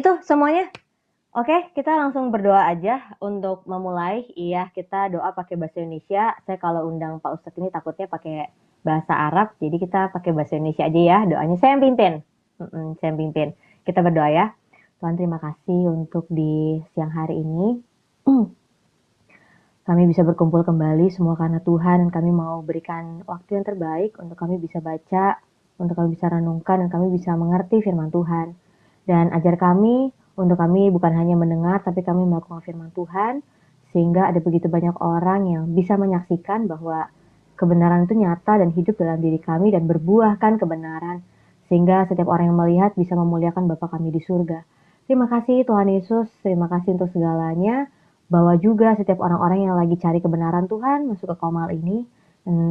itu semuanya? Oke, kita langsung berdoa aja untuk memulai. Iya, kita doa pakai bahasa Indonesia. Saya kalau undang Pak Ustadz ini takutnya pakai bahasa Arab, jadi kita pakai bahasa Indonesia aja ya. Doanya saya yang pimpin. Saya yang pimpin. Kita berdoa ya. Tuhan, terima kasih untuk di siang hari ini. Kami bisa berkumpul kembali semua karena Tuhan, dan kami mau berikan waktu yang terbaik untuk kami bisa baca, untuk kami bisa renungkan, dan kami bisa mengerti firman Tuhan. Dan ajar kami, untuk kami bukan hanya mendengar, tapi kami melakukan firman Tuhan, sehingga ada begitu banyak orang yang bisa menyaksikan bahwa kebenaran itu nyata dan hidup dalam diri kami dan berbuahkan kebenaran, sehingga setiap orang yang melihat bisa memuliakan Bapa kami di surga. Terima kasih Tuhan Yesus, terima kasih untuk segalanya. Bawa juga setiap orang-orang yang lagi cari kebenaran Tuhan masuk ke Komal ini,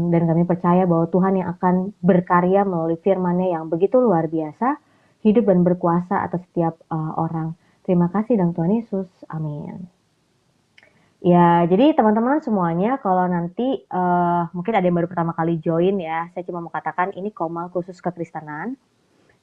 dan kami percaya bahwa Tuhan yang akan berkarya melalui firman-Nya yang begitu luar biasa, hidup dan berkuasa atas setiap orang. Terima kasih dalam Tuhan Yesus, amin. Ya, jadi teman-teman semuanya, kalau nanti mungkin ada yang baru pertama kali join ya, saya cuma mau katakan ini Komal khusus kekristenan.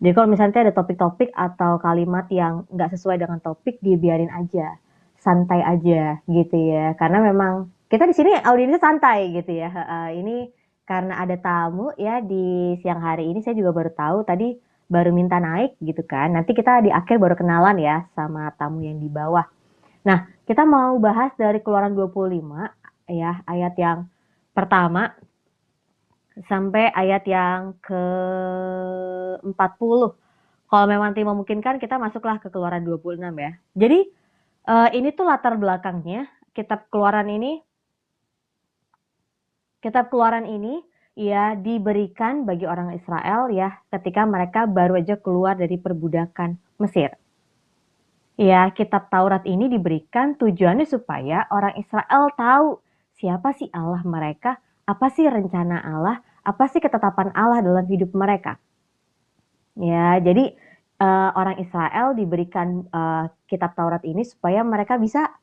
Jadi kalau misalnya ada topik-topik atau kalimat yang nggak sesuai dengan topik, dibiarin aja, santai aja gitu ya. Karena memang kita di sini audiensnya santai gitu ya. Ini karena ada tamu ya di siang hari ini, saya juga baru tahu tadi baru minta naik gitu kan. Nanti kita di akhir baru kenalan ya sama tamu yang di bawah. Nah, kita mau bahas dari Keluaran 25 ya, ayat yang pertama sampai ayat yang ke-40. Kalau memang nanti memungkinkan kita masuklah ke Keluaran 26 ya. Jadi ini tuh latar belakangnya kitab Keluaran ini ya diberikan bagi orang Israel ya ketika mereka baru aja keluar dari perbudakan Mesir. Ya, kitab Taurat ini diberikan tujuannya supaya orang Israel tahu siapa sih Allah mereka, apa sih rencana Allah, apa sih ketetapan Allah dalam hidup mereka. Ya, jadi orang Israel diberikan kitab Taurat ini supaya mereka bisa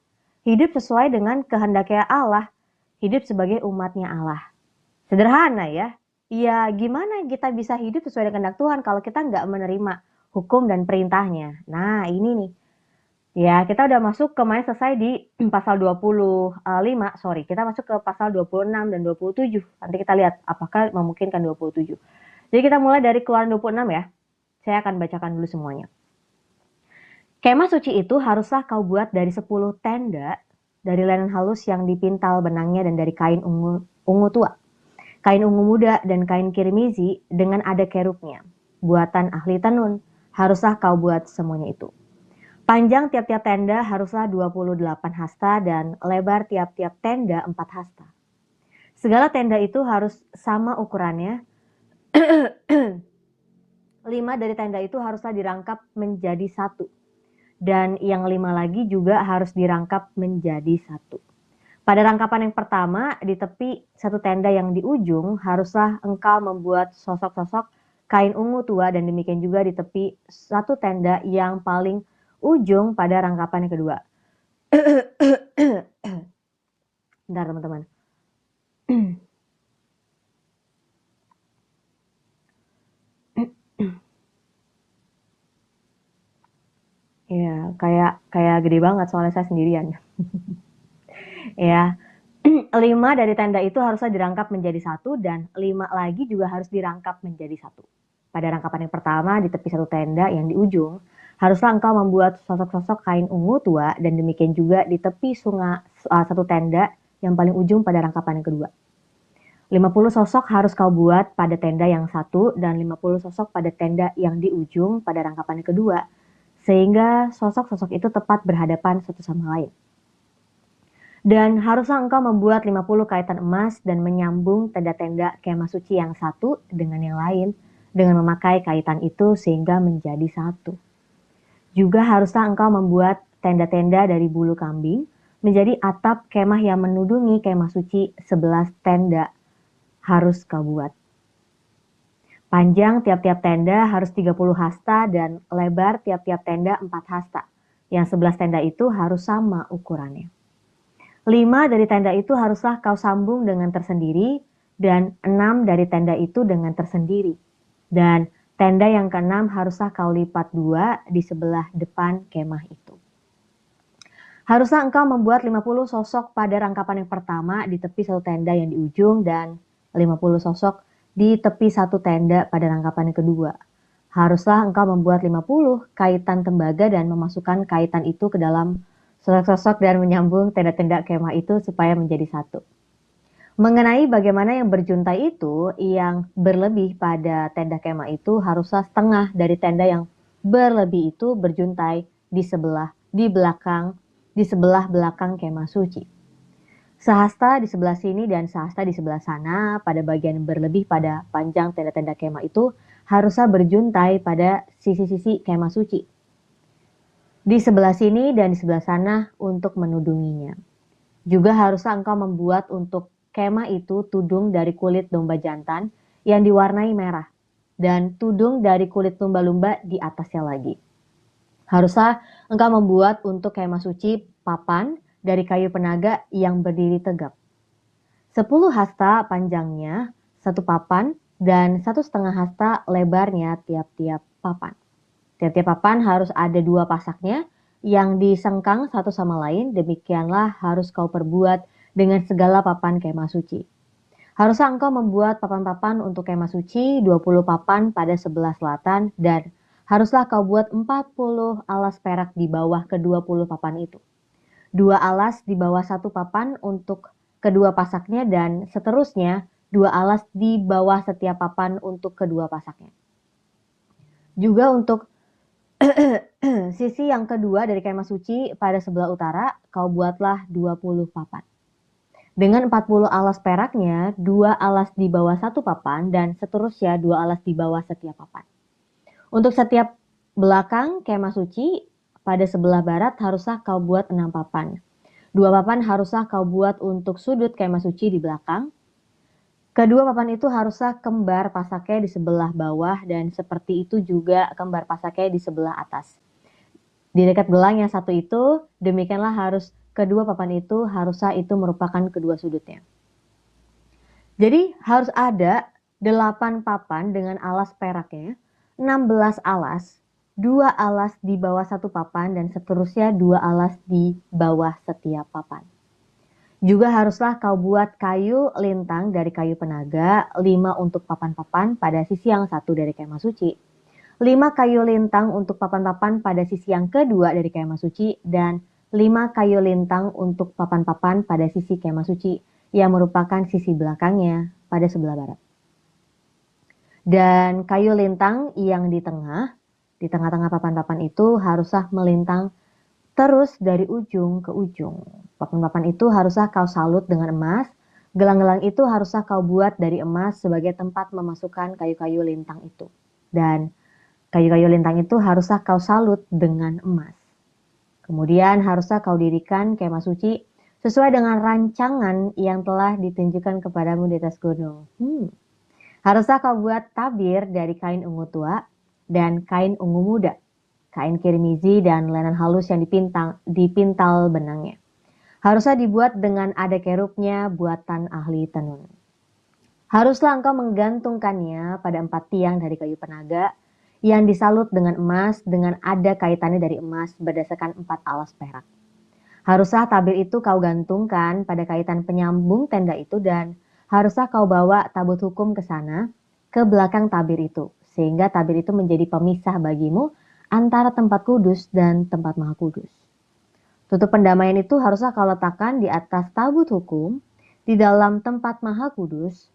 hidup sesuai dengan kehendaknya Allah, hidup sebagai umatnya Allah. Sederhana ya. Ya, gimana kita bisa hidup sesuai dengan kehendak Tuhan kalau kita nggak menerima hukum dan perintahnya. Nah, ini nih. Ya, kita udah masuk kemarin selesai di pasal 25, kita masuk ke pasal 26 dan 27. Nanti kita lihat apakah memungkinkan 27. Jadi kita mulai dari Keluaran 26 ya. Saya akan bacakan dulu semuanya. Kemah suci itu haruslah kau buat dari 10 tenda, dari linen halus yang dipintal benangnya dan dari kain ungu tua, kain ungu muda dan kain kirmizi dengan ada kerubnya. Buatan ahli tenun, haruslah kau buat semuanya itu. Panjang tiap-tiap tenda haruslah 28 hasta dan lebar tiap-tiap tenda 4 hasta. Segala tenda itu harus sama ukurannya. 5 dari tenda itu haruslah dirangkap menjadi 1. Dan yang 5 lagi juga harus dirangkap menjadi 1. Pada rangkapan yang pertama, di tepi satu tenda yang di ujung, haruslah engkau membuat sosok-sosok kain ungu tua, dan demikian juga di tepi satu tenda yang paling ujung pada rangkapan yang kedua. Bentar teman-teman. Ya, kayak gede banget soalnya saya sendirian. Ya, 5 dari tenda itu harusnya dirangkap menjadi 1 dan 5 lagi juga harus dirangkap menjadi 1. Pada rangkapan yang pertama di tepi satu tenda yang di ujung, haruslah engkau membuat sosok-sosok kain ungu tua, dan demikian juga di tepi satu tenda yang paling ujung pada rangkapan yang kedua. 50 sosok harus kau buat pada tenda yang satu dan 50 sosok pada tenda yang di ujung pada rangkapan yang kedua, sehingga sosok-sosok itu tepat berhadapan satu sama lain. Dan haruslah engkau membuat 50 kaitan emas dan menyambung tenda-tenda kemah suci yang satu dengan yang lain dengan memakai kaitan itu sehingga menjadi satu. Juga haruslah engkau membuat tenda-tenda dari bulu kambing menjadi atap kemah yang menudungi kemah suci. 11 tenda harus kau buat. Panjang tiap-tiap tenda harus 30 hasta dan lebar tiap-tiap tenda 4 hasta. Yang 11 tenda itu harus sama ukurannya. 5 dari tenda itu haruslah kau sambung dengan tersendiri, dan 6 dari tenda itu dengan tersendiri. Dan Tenda yang keenam haruslah kau lipat 2 di sebelah depan kemah itu. Haruslah engkau membuat 50 sosok pada rangkapan yang pertama di tepi satu tenda yang di ujung dan 50 sosok di tepi satu tenda pada rangkapan yang kedua. Haruslah engkau membuat 50 kaitan tembaga dan memasukkan kaitan itu ke dalam sosok-sosok dan menyambung tenda-tenda kemah itu supaya menjadi satu. Mengenai bagaimana yang berjuntai itu, yang berlebih pada tenda kemah itu haruslah setengah dari tenda yang berlebih itu berjuntai di sebelah belakang kemah suci. Sehasta di sebelah sini dan sehasta di sebelah sana pada bagian berlebih pada panjang tenda-tenda kemah itu haruslah berjuntai pada sisi-sisi kemah suci. Di sebelah sini dan di sebelah sana untuk menudunginya. Juga haruslah engkau membuat untuk kemah itu tudung dari kulit domba jantan yang diwarnai merah dan tudung dari kulit lumba-lumba di atasnya lagi. Haruslah engkau membuat untuk kemah suci papan dari kayu penaga yang berdiri tegap. 10 hasta panjangnya, 1 papan, dan 1,5 hasta lebarnya tiap-tiap papan. Tiap-tiap papan harus ada 2 pasaknya yang disengkang satu sama lain, demikianlah harus kau perbuat dengan segala papan kemah suci. Haruslah engkau membuat papan-papan untuk kemah suci, 20 papan pada sebelah selatan, dan haruslah kau buat 40 alas perak di bawah ke-20 papan itu. 2 alas di bawah 1 papan untuk kedua pasaknya dan seterusnya 2 alas di bawah setiap papan untuk kedua pasaknya. Juga untuk sisi yang kedua dari kemah suci pada sebelah utara, kau buatlah 20 papan. Dengan 40 alas peraknya, 2 alas di bawah 1 papan dan seterusnya 2 alas di bawah setiap papan. Untuk setiap belakang kemah suci pada sebelah barat haruslah kau buat 6 papan. 2 papan haruslah kau buat untuk sudut kemah suci di belakang. Kedua papan itu haruslah kembar pasaknya di sebelah bawah dan seperti itu juga kembar pasaknya di sebelah atas. Di dekat gelang yang satu itu, demikianlah harus kedua papan itu haruslah itu merupakan kedua sudutnya. Jadi harus ada 8 papan dengan alas peraknya, 16 alas, 2 alas di bawah 1 papan dan seterusnya 2 alas di bawah setiap papan. Juga haruslah kau buat kayu lintang dari kayu penaga, 5 untuk papan-papan pada sisi yang satu dari kemah suci, 5 kayu lintang untuk papan-papan pada sisi yang kedua dari kemah suci, dan 5 kayu lintang untuk papan-papan pada sisi kemah suci yang merupakan sisi belakangnya pada sebelah barat. Dan kayu lintang yang di tengah-tengah papan-papan itu haruslah melintang terus dari ujung ke ujung. Papan-papan itu haruslah kau salut dengan emas. Gelang-gelang itu haruslah kau buat dari emas sebagai tempat memasukkan kayu-kayu lintang itu. Dan kayu-kayu lintang itu haruslah kau salut dengan emas. Kemudian haruslah kau dirikan kemah suci sesuai dengan rancangan yang telah ditunjukkan kepadamu di atas gunung. Haruslah kau buat tabir dari kain ungu tua dan kain ungu muda, kain kirmizi dan lenan halus yang dipintal benangnya. Haruslah dibuat dengan ada kerubnya buatan ahli tenun. Haruslah engkau menggantungkannya pada 4 tiang dari kayu penaga yang disalut dengan emas dengan ada kaitannya dari emas berdasarkan 4 alas perak. Haruslah tabir itu kau gantungkan pada kaitan penyambung tenda itu dan haruslah kau bawa tabut hukum ke sana, ke belakang tabir itu, sehingga tabir itu menjadi pemisah bagimu antara tempat kudus dan tempat maha kudus. Tutup pendamaian itu haruslah kau letakkan di atas tabut hukum, di dalam tempat maha kudus.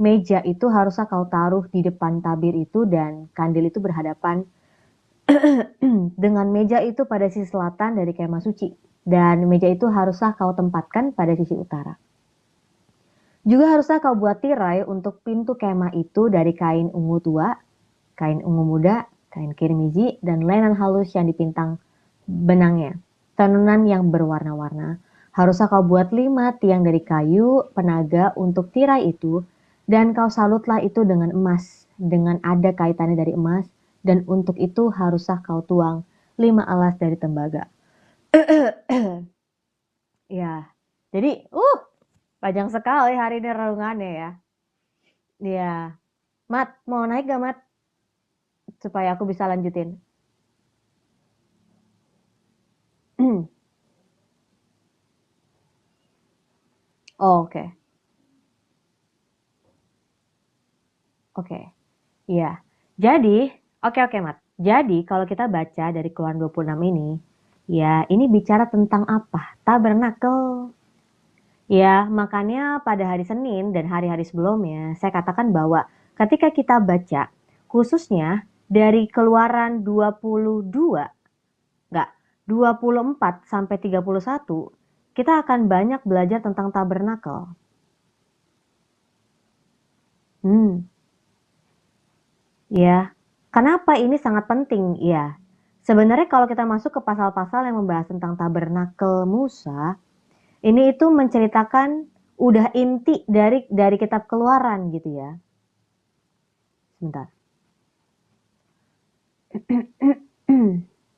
Meja itu haruslah kau taruh di depan tabir itu dan kandil itu berhadapan dengan meja itu pada sisi selatan dari kemah suci. Dan meja itu haruslah kau tempatkan pada sisi utara. Juga haruslah kau buat tirai untuk pintu kemah itu dari kain ungu tua, kain ungu muda, kain kirmizi, dan lenan halus yang dipintang benangnya, tenunan yang berwarna-warna. Haruslah kau buat 5 tiang dari kayu penaga untuk tirai itu, dan kau salutlah itu dengan emas, dengan ada kaitannya dari emas, dan untuk itu haruslah kau tuang 5 alas dari tembaga. Ya, jadi panjang sekali hari ini renungannya ya. Ya, Mat, mau naik gak Mat? supaya aku bisa lanjutin. Oke, oke. Iya. Jadi, oke, Mat. Jadi, kalau kita baca dari Keluaran 26 ini, ya, ini bicara tentang apa? Tabernakel. Ya, makanya pada hari Senin dan hari-hari sebelumnya, saya katakan bahwa ketika kita baca, khususnya dari Keluaran 22, enggak, 24 sampai 31, kita akan banyak belajar tentang tabernakel. Ya, kenapa ini sangat penting? Ya, sebenarnya kalau kita masuk ke pasal-pasal yang membahas tentang tabernakel Musa, ini itu menceritakan udah inti dari kitab Keluaran gitu ya. Sebentar.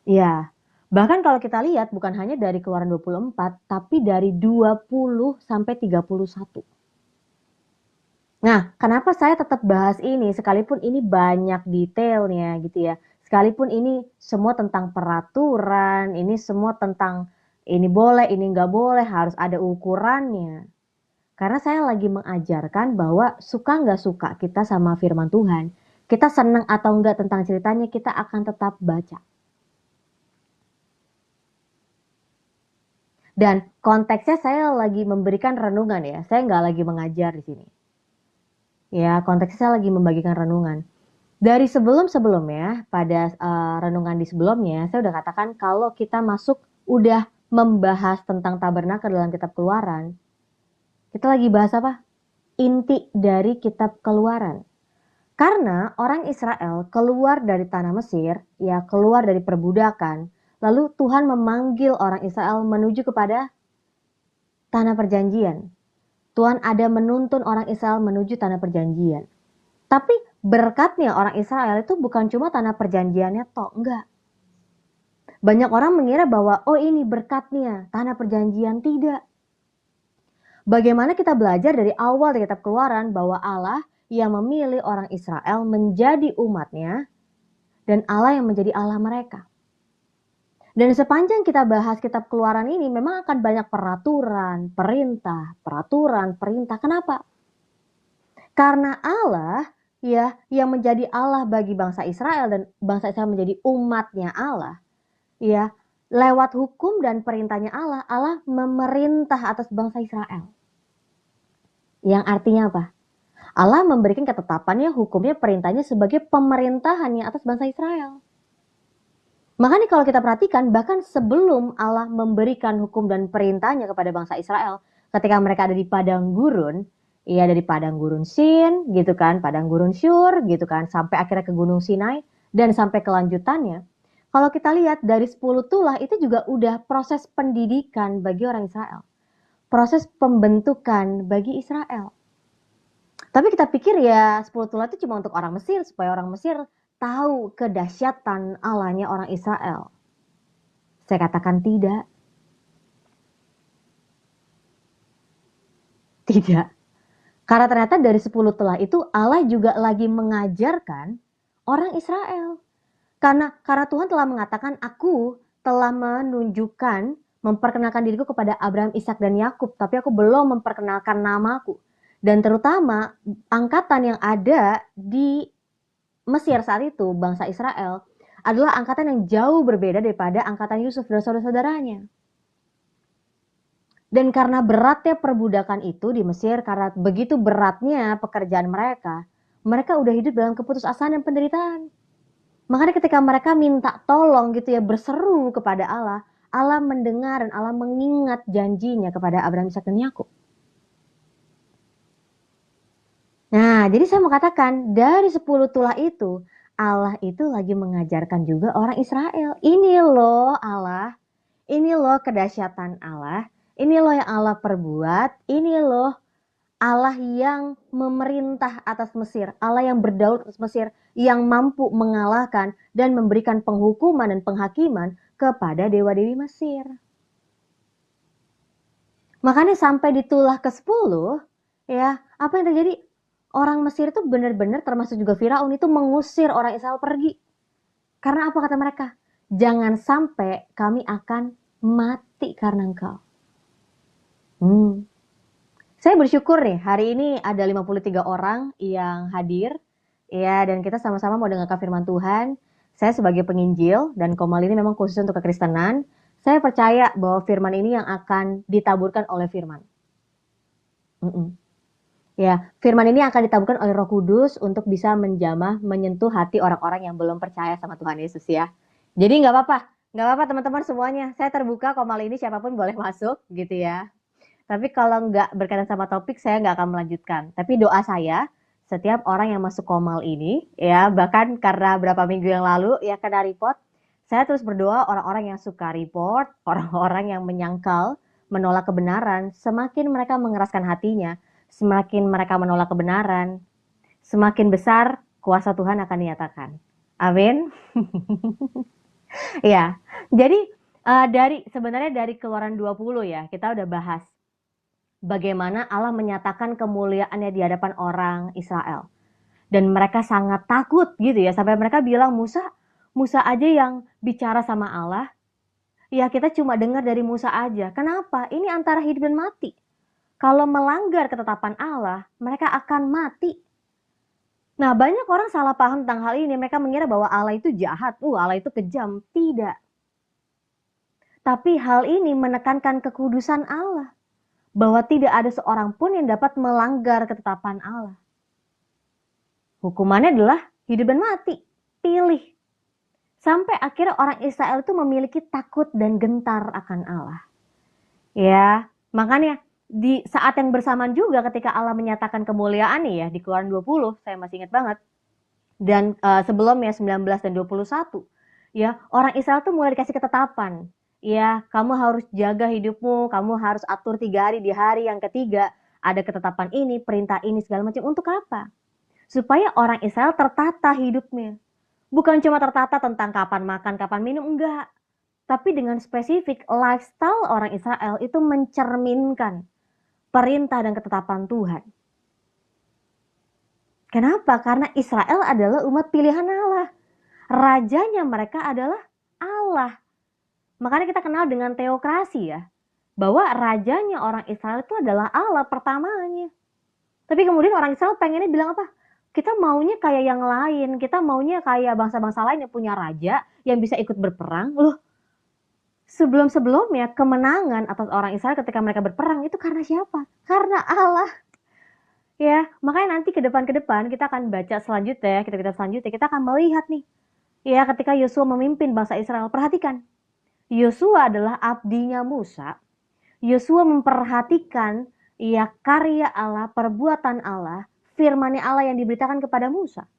Ya, bahkan kalau kita lihat bukan hanya dari Keluaran 24, tapi dari 20 sampai 31. Nah, kenapa saya tetap bahas ini sekalipun ini banyak detailnya gitu ya. Sekalipun ini semua tentang peraturan, ini semua tentang ini boleh, ini nggak boleh, harus ada ukurannya. Karena saya lagi mengajarkan bahwa suka nggak suka kita sama firman Tuhan, kita senang atau enggak tentang ceritanya, kita akan tetap baca. Dan konteksnya saya lagi memberikan renungan ya, saya nggak lagi mengajar di sini. Ya, konteksnya saya lagi membagikan renungan. Dari sebelum-sebelumnya, pada renungan di sebelumnya, saya udah katakan kalau kita masuk udah membahas tentang tabernakel dalam kitab Keluaran, kita lagi bahas apa? Inti dari kitab Keluaran. Karena orang Israel keluar dari tanah Mesir, ya keluar dari perbudakan, lalu Tuhan memanggil orang Israel menuju kepada tanah perjanjian. Tuhan ada menuntun orang Israel menuju tanah perjanjian. Tapi berkatnya orang Israel itu bukan cuma tanah perjanjiannya toh, enggak. Banyak orang mengira bahwa oh ini berkatnya, tanah perjanjian, tidak. Bagaimana kita belajar dari awal di kitab Keluaran bahwa Allah yang memilih orang Israel menjadi umatnya dan Allah yang menjadi Allah mereka. Dan sepanjang kita bahas kitab Keluaran ini memang akan banyak peraturan, perintah. Kenapa? Karena Allah ya yang menjadi Allah bagi bangsa Israel dan bangsa Israel menjadi umatnya Allah. Ya, lewat hukum dan perintahnya Allah, Allah memerintah atas bangsa Israel. Yang artinya apa? Allah memberikan ketetapannya, hukumnya, perintahnya sebagai pemerintahannya atas bangsa Israel. Makanya kalau kita perhatikan, bahkan sebelum Allah memberikan hukum dan perintahnya kepada bangsa Israel, ketika mereka ada di padang gurun, ya dari padang gurun Sin, gitu kan, padang gurun Syur, gitu kan, sampai akhirnya ke Gunung Sinai, dan sampai kelanjutannya. Kalau kita lihat dari 10 tulah itu juga udah proses pendidikan bagi orang Israel. Proses pembentukan bagi Israel. Tapi kita pikir ya 10 tulah itu cuma untuk orang Mesir, supaya orang Mesir tahu kedahsyatan Allahnya orang Israel. Saya katakan tidak. Tidak. Karena ternyata dari 10 tulah itu Allah juga lagi mengajarkan orang Israel. Karena Tuhan telah mengatakan, aku telah menunjukkan, memperkenalkan diriku kepada Abraham, Ishak dan Yakub, tapi aku belum memperkenalkan namaku. Dan terutama angkatan yang ada di Mesir saat itu, bangsa Israel, adalah angkatan yang jauh berbeda daripada angkatan Yusuf dan saudara-saudaranya. Dan karena beratnya perbudakan itu di Mesir, karena begitu beratnya pekerjaan mereka udah hidup dalam keputusasaan dan penderitaan. Makanya ketika mereka minta tolong gitu ya, berseru kepada Allah, Allah mendengar dan Allah mengingat janjinya kepada Abraham, Ishak dan Yakub. Nah, jadi saya mau katakan dari 10 tulah itu, Allah itu lagi mengajarkan juga orang Israel. Ini loh Allah, ini loh kedahsyatan Allah, ini loh yang Allah perbuat, ini loh Allah yang memerintah atas Mesir, Allah yang berdaulat atas Mesir, yang mampu mengalahkan dan memberikan penghukuman dan penghakiman kepada dewa-dewi Mesir. Makanya sampai di tulah ke-10, ya, apa yang terjadi? Orang Mesir itu benar-benar termasuk juga Firaun itu mengusir orang Israel pergi. Karena apa kata mereka? Jangan sampai kami akan mati karena engkau. Saya bersyukur nih, hari ini ada 53 orang yang hadir, ya, dan kita sama-sama mau dengarkan firman Tuhan. Saya sebagai penginjil, dan Komal ini memang khusus untuk kekristenan, saya percaya bahwa firman ini yang akan ditaburkan oleh firman. Ya, firman ini akan ditaburkan oleh Roh Kudus untuk bisa menjamah, menyentuh hati orang-orang yang belum percaya sama Tuhan Yesus ya. Jadi nggak apa-apa teman-teman semuanya. Saya terbuka, Komal ini siapapun boleh masuk gitu ya. Tapi kalau nggak berkaitan sama topik, saya nggak akan melanjutkan. Tapi doa saya, setiap orang yang masuk Komal ini, ya bahkan karena berapa minggu yang lalu ya kena report, saya terus berdoa orang-orang yang suka report, orang-orang yang menyangkal, menolak kebenaran, semakin mereka mengeraskan hatinya, semakin mereka menolak kebenaran, semakin besar kuasa Tuhan akan dinyatakan. Amin. Ya, jadi sebenarnya dari Keluaran 20 ya, kita udah bahas bagaimana Allah menyatakan kemuliaannya di hadapan orang Israel. Dan mereka sangat takut gitu ya, sampai mereka bilang, Musa aja yang bicara sama Allah, ya kita cuma dengar dari Musa aja. Kenapa? Ini antara hidup dan mati. Kalau melanggar ketetapan Allah, mereka akan mati. Nah, banyak orang salah paham tentang hal ini. Mereka mengira bahwa Allah itu jahat, Allah itu kejam. Tidak. Tapi hal ini menekankan kekudusan Allah. Bahwa tidak ada seorang pun yang dapat melanggar ketetapan Allah. Hukumannya adalah hidup dan mati. Pilih. Sampai akhirnya orang Israel itu memiliki takut dan gentar akan Allah. Ya, makanya di saat yang bersamaan juga ketika Allah menyatakan kemuliaan nih ya di Keluaran 20, saya masih ingat banget. Dan sebelumnya 19 dan 21, ya orang Israel tuh mulai dikasih ketetapan. Ya, kamu harus jaga hidupmu, kamu harus atur 3 hari, di hari yang ketiga ada ketetapan ini, perintah ini, segala macam. Untuk apa? Supaya orang Israel tertata hidupnya. Bukan cuma tertata tentang kapan makan, kapan minum, enggak. Tapi dengan spesifik, lifestyle orang Israel itu mencerminkan perintah dan ketetapan Tuhan. Kenapa? Karena Israel adalah umat pilihan Allah. Rajanya mereka adalah Allah. Makanya kita kenal dengan teokrasi ya. Bahwa rajanya orang Israel itu adalah Allah pertamanya. Tapi kemudian orang Israel pengennya bilang apa? Kita maunya kayak yang lain. Kita maunya kayak bangsa-bangsa lain yang punya raja, yang bisa ikut berperang. Loh, sebelum-sebelumnya kemenangan atas orang Israel ketika mereka berperang itu karena siapa? Karena Allah. Ya, makanya nanti ke depan kita akan baca selanjutnya, kita selanjutnya kita akan melihat nih. Ya, ketika Yosua memimpin bangsa Israel, perhatikan. Yosua adalah abdinya Musa. Yosua memperhatikan ya karya Allah, perbuatan Allah, firman Allah yang diberitakan kepada Musa.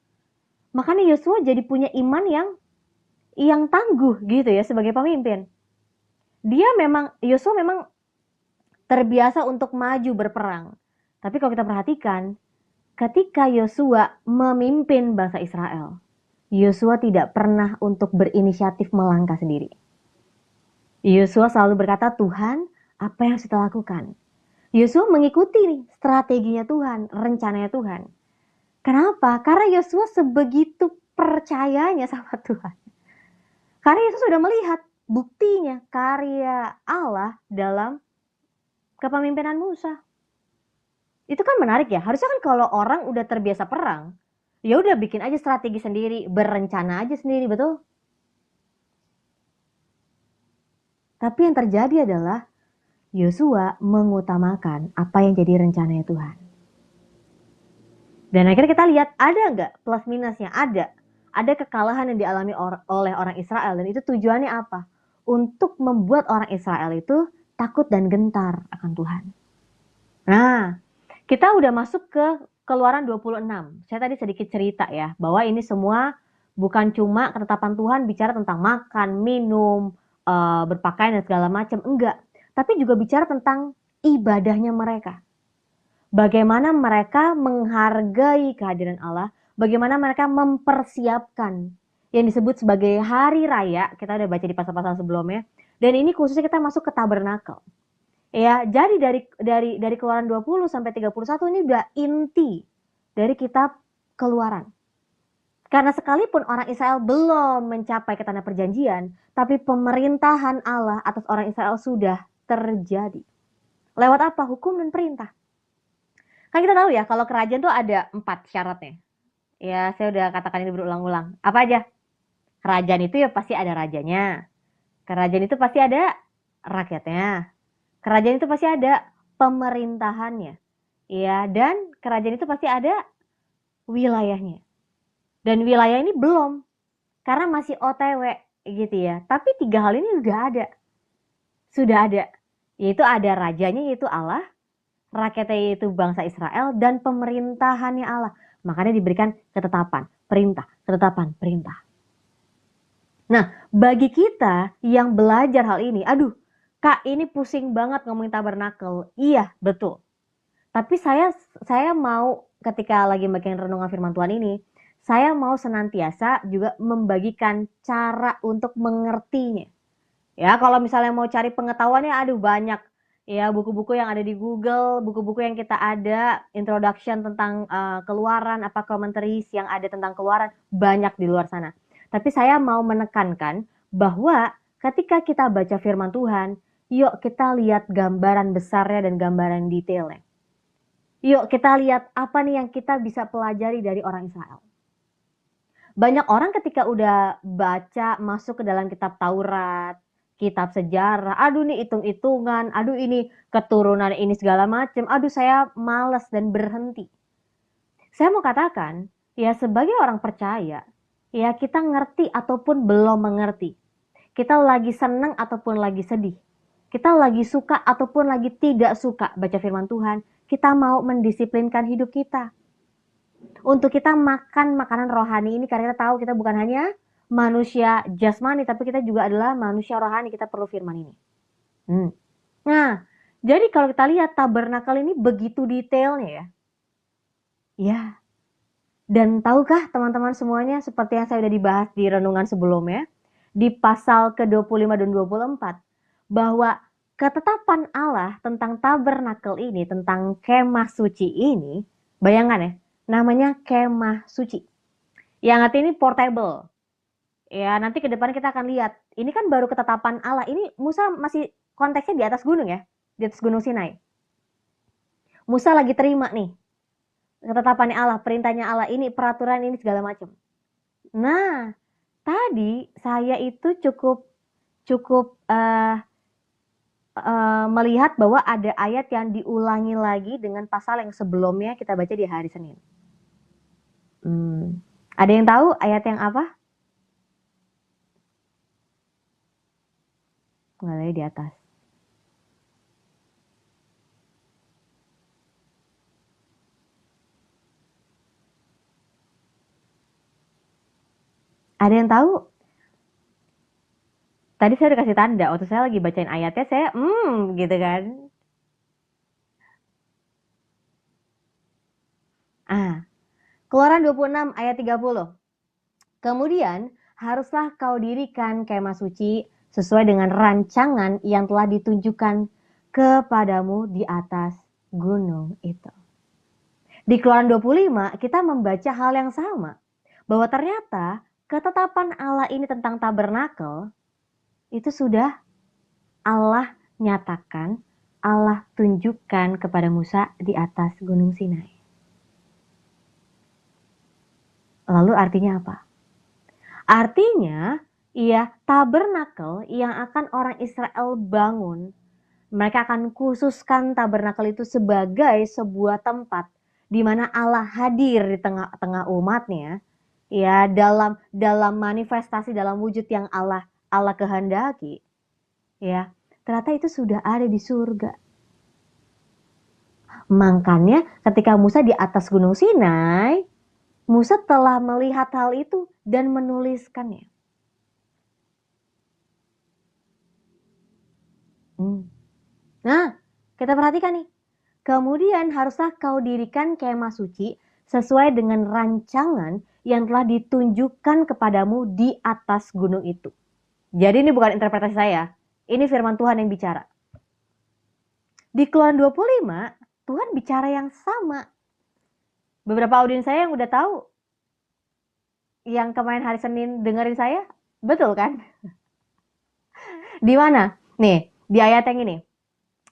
Makanya Yosua jadi punya iman yang tangguh gitu ya sebagai pemimpin. Yosua memang terbiasa untuk maju berperang. Tapi kalau kita perhatikan, ketika Yosua memimpin bangsa Israel, Yosua tidak pernah untuk berinisiatif melangkah sendiri. Yosua selalu berkata, Tuhan, apa yang harus kita lakukan? Yosua mengikuti nih strateginya Tuhan, rencananya Tuhan. Kenapa? Karena Yosua sebegitu percayanya sama Tuhan. Karena Yesus sudah melihat buktinya karya Allah dalam kepemimpinan Musa. Itu kan menarik ya. Harusnya kan kalau orang udah terbiasa perang, ya udah bikin aja strategi sendiri, berencana aja sendiri, betul? Tapi yang terjadi adalah Yosua mengutamakan apa yang jadi rencananya Tuhan. Dan akhirnya kita lihat ada nggak plus minusnya? Ada. Ada kekalahan yang dialami oleh orang Israel dan itu tujuannya apa? Untuk membuat orang Israel itu takut dan gentar akan Tuhan. Nah, kita udah masuk ke Keluaran 26. Saya tadi sedikit cerita ya, bahwa ini semua bukan cuma ketetapan Tuhan bicara tentang makan, minum, berpakaian dan segala macam, enggak. Tapi juga bicara tentang ibadahnya mereka. Bagaimana mereka menghargai kehadiran Allah, bagaimana mereka mempersiapkan yang disebut sebagai hari raya, kita udah baca di pasal-pasal sebelumnya, dan ini khususnya kita masuk ke tabernakel. Ya, jadi dari Keluaran 20 sampai 31 ini udah inti dari kitab Keluaran. Karena sekalipun orang Israel belum mencapai ke tanah perjanjian, tapi pemerintahan Allah atas orang Israel sudah terjadi. Lewat apa? Hukum dan perintah. Kan kita tahu ya, kalau kerajaan tuh ada 4 syaratnya. Ya, saya udah katakan ini berulang-ulang. Apa aja? Kerajaan itu ya pasti ada rajanya. Kerajaan itu pasti ada rakyatnya. Kerajaan itu pasti ada pemerintahannya. Ya, dan kerajaan itu pasti ada wilayahnya. Dan wilayah ini belum, karena masih OTW gitu ya. Tapi 3 hal ini sudah ada. Yaitu ada rajanya yaitu Allah, rakyatnya yaitu bangsa Israel, dan pemerintahannya Allah. Makanya diberikan ketetapan, perintah, ketetapan, perintah. Nah, bagi kita yang belajar hal ini, aduh, Kak, ini pusing banget ngomongin tabernakel. Iya, betul. Tapi saya mau ketika lagi bagian renungan firman Tuhan ini, saya mau senantiasa juga membagikan cara untuk mengertinya. Ya, kalau misalnya mau cari pengetahuannya, aduh banyak. Ya, buku-buku yang ada di Google, buku-buku yang kita ada, introduction tentang keluaran, apa commentaries yang ada tentang keluaran, banyak di luar sana. Tapi saya mau menekankan bahwa ketika kita baca firman Tuhan, yuk kita lihat gambaran besarnya dan gambaran detailnya. Yuk kita lihat apa nih yang kita bisa pelajari dari orang Israel. Banyak orang ketika udah baca masuk ke dalam kitab Taurat, kitab sejarah, aduh nih hitung-hitungan, aduh ini keturunan ini segala macam, aduh saya males dan berhenti. Saya mau katakan, ya sebagai orang percaya, ya kita ngerti ataupun belum mengerti. Kita lagi senang ataupun lagi sedih. Kita lagi suka ataupun lagi tidak suka baca firman Tuhan. Kita mau mendisiplinkan hidup kita. Untuk kita makan makanan rohani ini karena kita tahu kita bukan hanya manusia jasmani, tapi kita juga adalah manusia rohani. Kita perlu firman ini. Nah, jadi kalau kita lihat tabernakel ini begitu detailnya ya. Ya. Dan tahukah teman-teman semuanya seperti yang saya sudah dibahas di renungan sebelumnya, di pasal ke-25 dan 24, bahwa ketetapan Allah tentang tabernakel ini, tentang kemah suci ini, bayangkan ya, namanya kemah suci. Yang arti ini portable. Ya, nanti ke depan kita akan lihat. Ini kan baru ketetapan Allah. Ini Musa masih konteksnya di atas gunung ya, di atas gunung Sinai. Musa lagi terima nih ketetapannya Allah, perintahnya Allah, ini peraturan ini segala macam. Nah, tadi saya itu cukup melihat bahwa ada ayat yang diulangi lagi dengan pasal yang sebelumnya kita baca di hari Senin. Ada yang tahu ayat yang apa? Nggak ada di atas. Ada yang tahu? Tadi saya udah kasih tanda, waktu saya lagi bacain ayatnya, saya gitu kan. Keluaran 26 ayat 30. Kemudian, haruslah kau dirikan kemah suci sesuai dengan rancangan yang telah ditunjukkan kepadamu di atas gunung itu. Di Keluaran 25, kita membaca hal yang sama. Bahwa ternyata ketetapan Allah ini tentang tabernakel, itu sudah Allah nyatakan, Allah tunjukkan kepada Musa di atas gunung Sinai. Lalu artinya apa? Artinya, tabernakel yang akan orang Israel bangun, mereka akan khususkan tabernakel itu sebagai sebuah tempat di mana Allah hadir di tengah-tengah umatnya, ya dalam manifestasi dalam wujud yang Allah kehendaki, ya ternyata itu sudah ada di surga. Makanya ketika Musa di atas gunung Sinai, Musa telah melihat hal itu dan menuliskannya. Nah, kita perhatikan nih. Kemudian haruslah kau dirikan kemah suci sesuai dengan rancangan yang telah ditunjukkan kepadamu di atas gunung itu. Jadi ini bukan interpretasi saya. Ini firman Tuhan yang bicara. Di Keluaran 25, Tuhan bicara yang sama. Beberapa audiens saya yang udah tahu. yang kemarin hari Senin dengerin saya? Betul kan? Di mana? Nih, di ayat yang ini.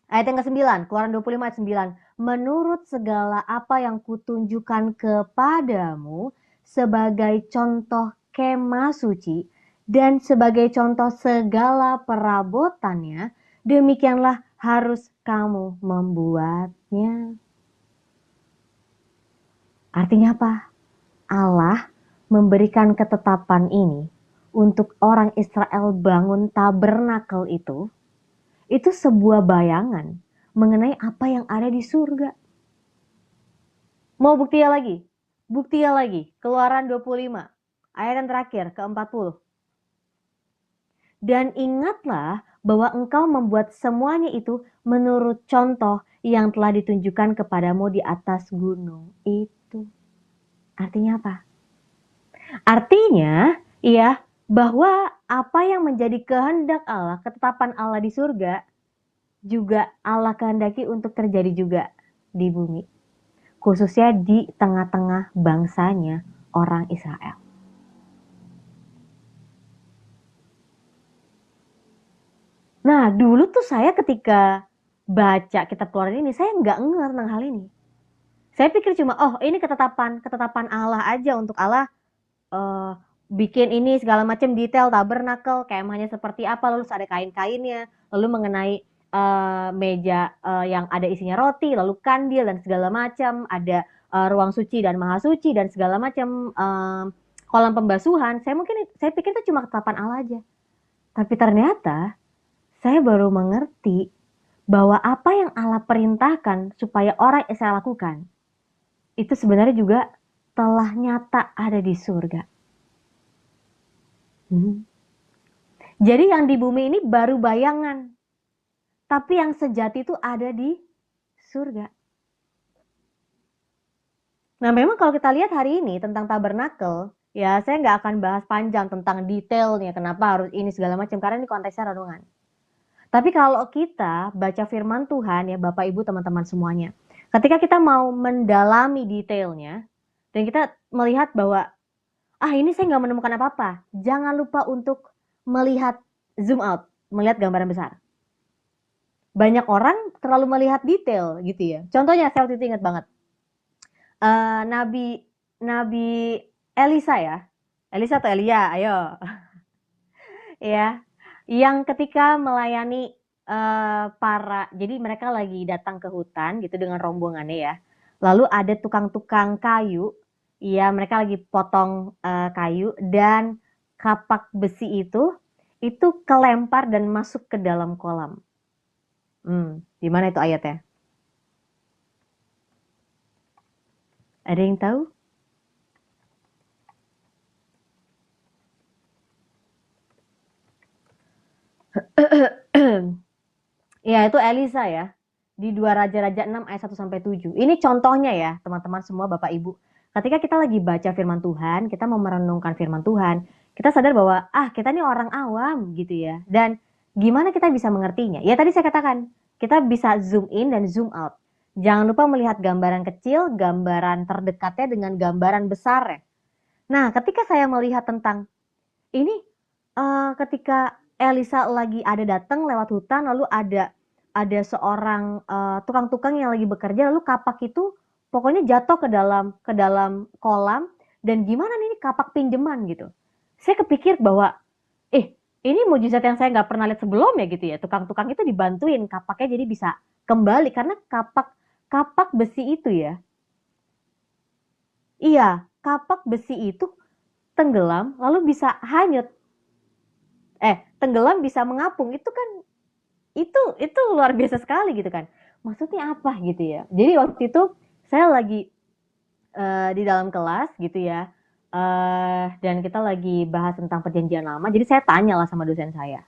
Ayat yang ke-9, Keluaran 25 ayat 9. Menurut segala apa yang kutunjukkan kepadamu sebagai contoh kemah suci dan sebagai contoh segala perabotannya, demikianlah harus kamu membuatnya. Artinya apa? Allah memberikan ketetapan ini untuk orang Israel bangun tabernakel itu sebuah bayangan mengenai apa yang ada di surga. Mau buktinya lagi? Buktinya lagi. Keluaran 25. Ayat yang terakhir, ke-40. Dan ingatlah bahwa engkau membuat semuanya itu menurut contoh yang telah ditunjukkan kepadamu di atas gunung itu. Artinya apa? Artinya, ya, bahwa apa yang menjadi kehendak Allah, ketetapan Allah di surga, juga Allah kehendaki untuk terjadi juga di bumi. Khususnya di tengah-tengah bangsanya orang Israel. Nah, dulu tuh saya ketika baca kitab Keluaran ini, saya nggak ngerti tentang hal ini. Saya pikir cuma, oh ini ketetapan Allah aja untuk Allah bikin ini segala macam detail tabernakel, kemahnya seperti apa, lalu ada kain-kainnya, lalu mengenai meja yang ada isinya roti, lalu kandil dan segala macam, ada ruang suci dan maha suci dan segala macam kolam pembasuhan. Saya pikir itu cuma ketetapan Allah aja. Tapi ternyata saya baru mengerti bahwa apa yang Allah perintahkan supaya orang Israel lakukan itu sebenarnya juga telah nyata ada di surga. Jadi yang di bumi ini baru bayangan, tapi yang sejati itu ada di surga. Nah, memang kalau kita lihat hari ini tentang tabernakel, ya saya nggak akan bahas panjang tentang detailnya, kenapa harus ini segala macam, karena ini konteksnya renungan. Tapi kalau kita baca firman Tuhan ya Bapak Ibu teman-teman semuanya, ketika kita mau mendalami detailnya, dan kita melihat bahwa, ini saya nggak menemukan apa-apa, jangan lupa untuk melihat zoom out, melihat gambaran besar. Banyak orang terlalu melihat detail gitu ya. Contohnya saya waktu itu ingat banget. Nabi Elisa ya. Elisa atau Elia, ayo. Ya. Yang ketika melayani jadi mereka lagi datang ke hutan gitu dengan rombongannya ya. Lalu ada tukang-tukang kayu. Ya, mereka lagi potong kayu dan kapak besi itu kelempar dan masuk ke dalam kolam. Di mana itu ayatnya? Ada yang tahu? Ya, itu Elisa ya. Di 2 Raja-Raja 6 ayat 1 sampai 7. Ini contohnya ya, teman-teman semua Bapak Ibu. Ketika kita lagi baca firman Tuhan, kita mau merenungkan firman Tuhan, kita sadar bahwa kita ini orang awam gitu ya. Dan gimana kita bisa mengertinya? Ya tadi saya katakan, kita bisa zoom in dan zoom out. Jangan lupa melihat gambaran kecil, gambaran terdekatnya dengan gambaran besar ya. Nah, ketika saya melihat tentang ini, ketika Elisa lagi ada datang lewat hutan, lalu ada seorang tukang-tukang yang lagi bekerja, lalu kapak itu pokoknya jatuh ke dalam kolam, dan gimana nih kapak pinjeman gitu. Saya kepikir bahwa ini mujizat yang saya nggak pernah lihat sebelumnya gitu ya. Tukang-tukang itu dibantuin kapaknya jadi bisa kembali karena kapak besi itu ya. Iya, kapak besi itu tenggelam lalu bisa hanyut. Tenggelam bisa mengapung. Itu kan itu luar biasa sekali gitu kan. Maksudnya apa gitu ya. Jadi waktu itu saya lagi di dalam kelas gitu ya. Dan kita lagi bahas tentang perjanjian lama. Jadi saya tanya lah sama dosen saya.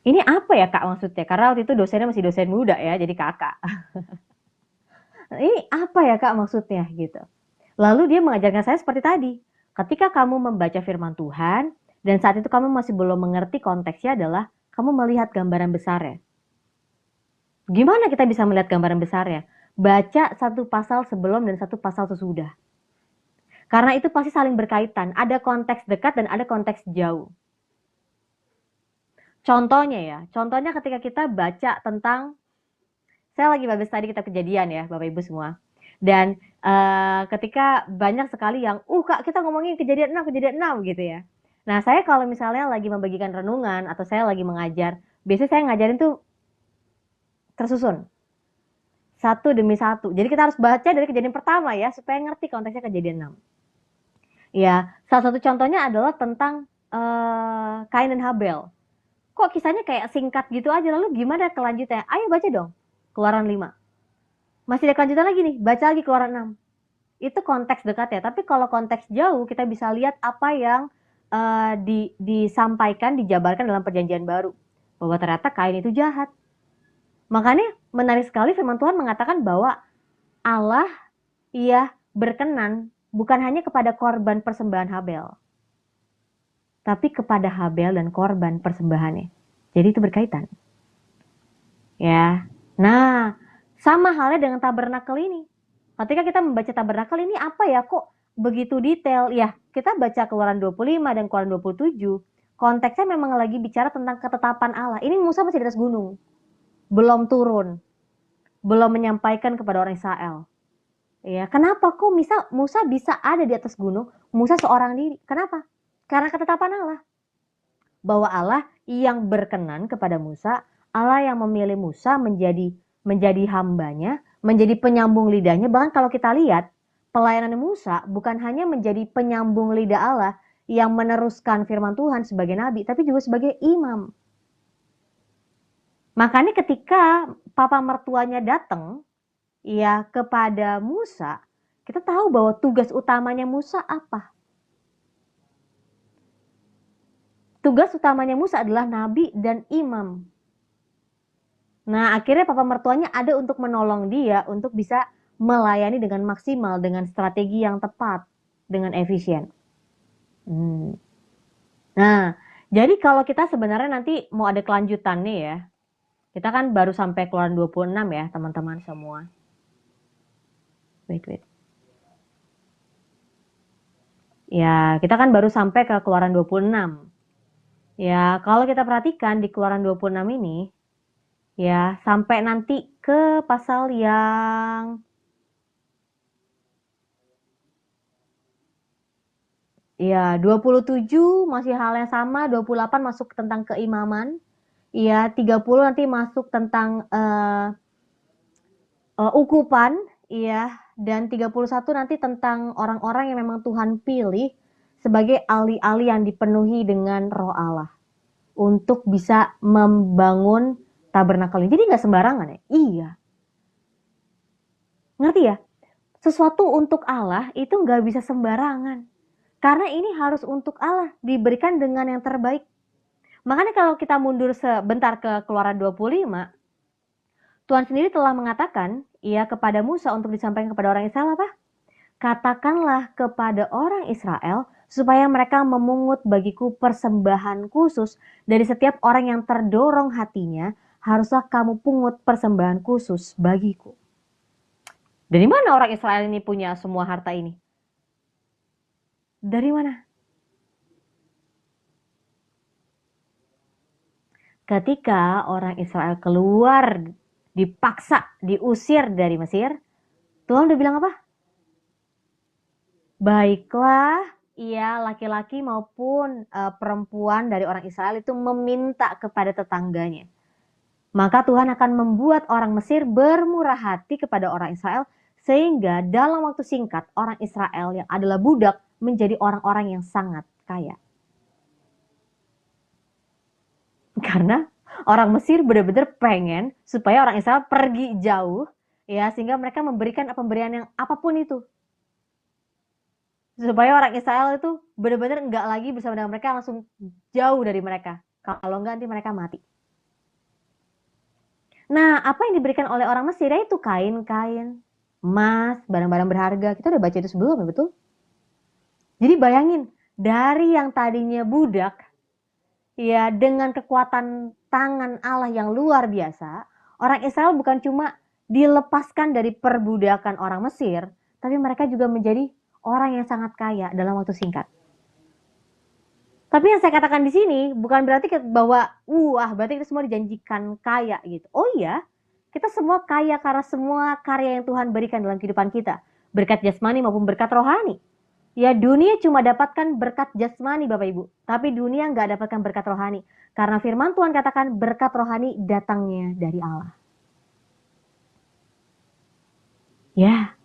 Ini apa ya Kak maksudnya? Karena waktu itu dosennya masih dosen muda ya, jadi kakak. Ini apa ya Kak maksudnya gitu. Lalu dia mengajarkan saya seperti tadi. Ketika kamu membaca firman Tuhan, dan saat itu kamu masih belum mengerti konteksnya adalah kamu melihat gambaran besarnya. Gimana kita bisa melihat gambaran besarnya? Baca satu pasal sebelum dan satu pasal sesudah. Karena itu pasti saling berkaitan. Ada konteks dekat dan ada konteks jauh. Contohnya ketika kita baca tentang, saya lagi baca tadi kitab Kejadian ya, Bapak Ibu semua. Dan ketika banyak sekali yang, Kak, kita ngomongin Kejadian 6 gitu ya. Nah, saya kalau misalnya lagi membagikan renungan atau saya lagi mengajar, biasanya saya ngajarin tuh tersusun. Satu demi satu. Jadi kita harus baca dari kejadian pertama ya, supaya ngerti konteksnya Kejadian 6. Ya, salah satu contohnya adalah tentang Kain dan Habel. Kok kisahnya kayak singkat gitu aja, lalu gimana kelanjutannya? Ayo baca dong, Keluaran 5. Masih ada kelanjutan lagi nih, baca lagi Keluaran 6. Itu konteks dekat ya, tapi kalau konteks jauh kita bisa lihat apa yang disampaikan, dijabarkan dalam perjanjian baru. Bahwa ternyata Kain itu jahat. Makanya menarik sekali firman Tuhan mengatakan bahwa Allah berkenan bukan hanya kepada korban persembahan Habel, tapi kepada Habel dan korban persembahannya. Jadi itu berkaitan. Ya. Nah, sama halnya dengan tabernakel ini. Ketika kita membaca tabernakel ini apa ya, kok begitu detail? Ya, kita baca Keluaran 25 dan Keluaran 27, konteksnya memang lagi bicara tentang ketetapan Allah. Ini Musa masih di atas gunung, belum turun, belum menyampaikan kepada orang Israel. Ya, kenapa kok Musa bisa ada di atas gunung? Musa seorang diri. Kenapa? Karena ketetapan Allah. Bahwa Allah yang berkenan kepada Musa, Allah yang memilih Musa menjadi hambanya, menjadi penyambung lidahnya. Bahkan kalau kita lihat, pelayanan Musa bukan hanya menjadi penyambung lidah Allah yang meneruskan firman Tuhan sebagai nabi, tapi juga sebagai imam. Makanya ketika papa mertuanya datang kepada Musa, kita tahu bahwa tugas utamanya Musa apa? Tugas utamanya Musa adalah nabi dan imam. Nah, akhirnya papa mertuanya ada untuk menolong dia untuk bisa melayani dengan maksimal, dengan strategi yang tepat, dengan efisien. Nah, jadi kalau kita sebenarnya nanti mau ada kelanjutannya ya, kita kan baru sampai Keluaran 26 ya teman-teman semua. Wait. Ya, kita kan baru sampai ke Keluaran 26. Ya, kalau kita perhatikan di Keluaran 26 ini, ya, sampai nanti ke pasal yang 27 masih hal yang sama, 28 masuk tentang keimaman. 30 nanti masuk tentang ukupan, dan 31 nanti tentang orang-orang yang memang Tuhan pilih sebagai ahli-ahli yang dipenuhi dengan Roh Allah untuk bisa membangun tabernakel ini. Jadi nggak sembarangan ya? Iya. Ngerti ya? Sesuatu untuk Allah itu nggak bisa sembarangan. Karena ini harus untuk Allah, diberikan dengan yang terbaik. Makanya kalau kita mundur sebentar ke Keluaran 25, Tuhan sendiri telah mengatakan kepada Musa untuk disampaikan kepada orang Israel apa? Katakanlah kepada orang Israel supaya mereka memungut bagiku persembahan khusus dari setiap orang yang terdorong hatinya, haruslah kamu pungut persembahan khusus bagiku. Dari mana orang Israel ini punya semua harta ini? Dari mana? Ketika orang Israel keluar, dipaksa, diusir dari Mesir, Tuhan udah bilang apa? Baiklah, laki-laki maupun perempuan dari orang Israel itu meminta kepada tetangganya. Maka Tuhan akan membuat orang Mesir bermurah hati kepada orang Israel, sehingga dalam waktu singkat orang Israel yang adalah budak menjadi orang-orang yang sangat kaya. Karena orang Mesir benar-benar pengen supaya orang Israel pergi jauh, sehingga mereka memberikan pemberian yang apapun itu. Supaya orang Israel itu benar-benar enggak lagi bersama dengan mereka, langsung jauh dari mereka. Kalau enggak nanti mereka mati. Nah, apa yang diberikan oleh orang Mesir itu kain-kain, emas, barang-barang berharga. Kita udah baca itu sebelumnya, betul? Jadi bayangin, dari yang tadinya budak, dengan kekuatan tangan Allah yang luar biasa, orang Israel bukan cuma dilepaskan dari perbudakan orang Mesir, tapi mereka juga menjadi orang yang sangat kaya dalam waktu singkat. Tapi yang saya katakan di sini bukan berarti bahwa berarti kita semua dijanjikan kaya gitu. Oh iya, kita semua kaya karena semua karya yang Tuhan berikan dalam kehidupan kita. Berkat jasmani maupun berkat rohani. Ya, dunia cuma dapatkan berkat jasmani Bapak Ibu, tapi dunia nggak dapatkan berkat rohani. Karena firman Tuhan katakan berkat rohani datangnya dari Allah. Ya,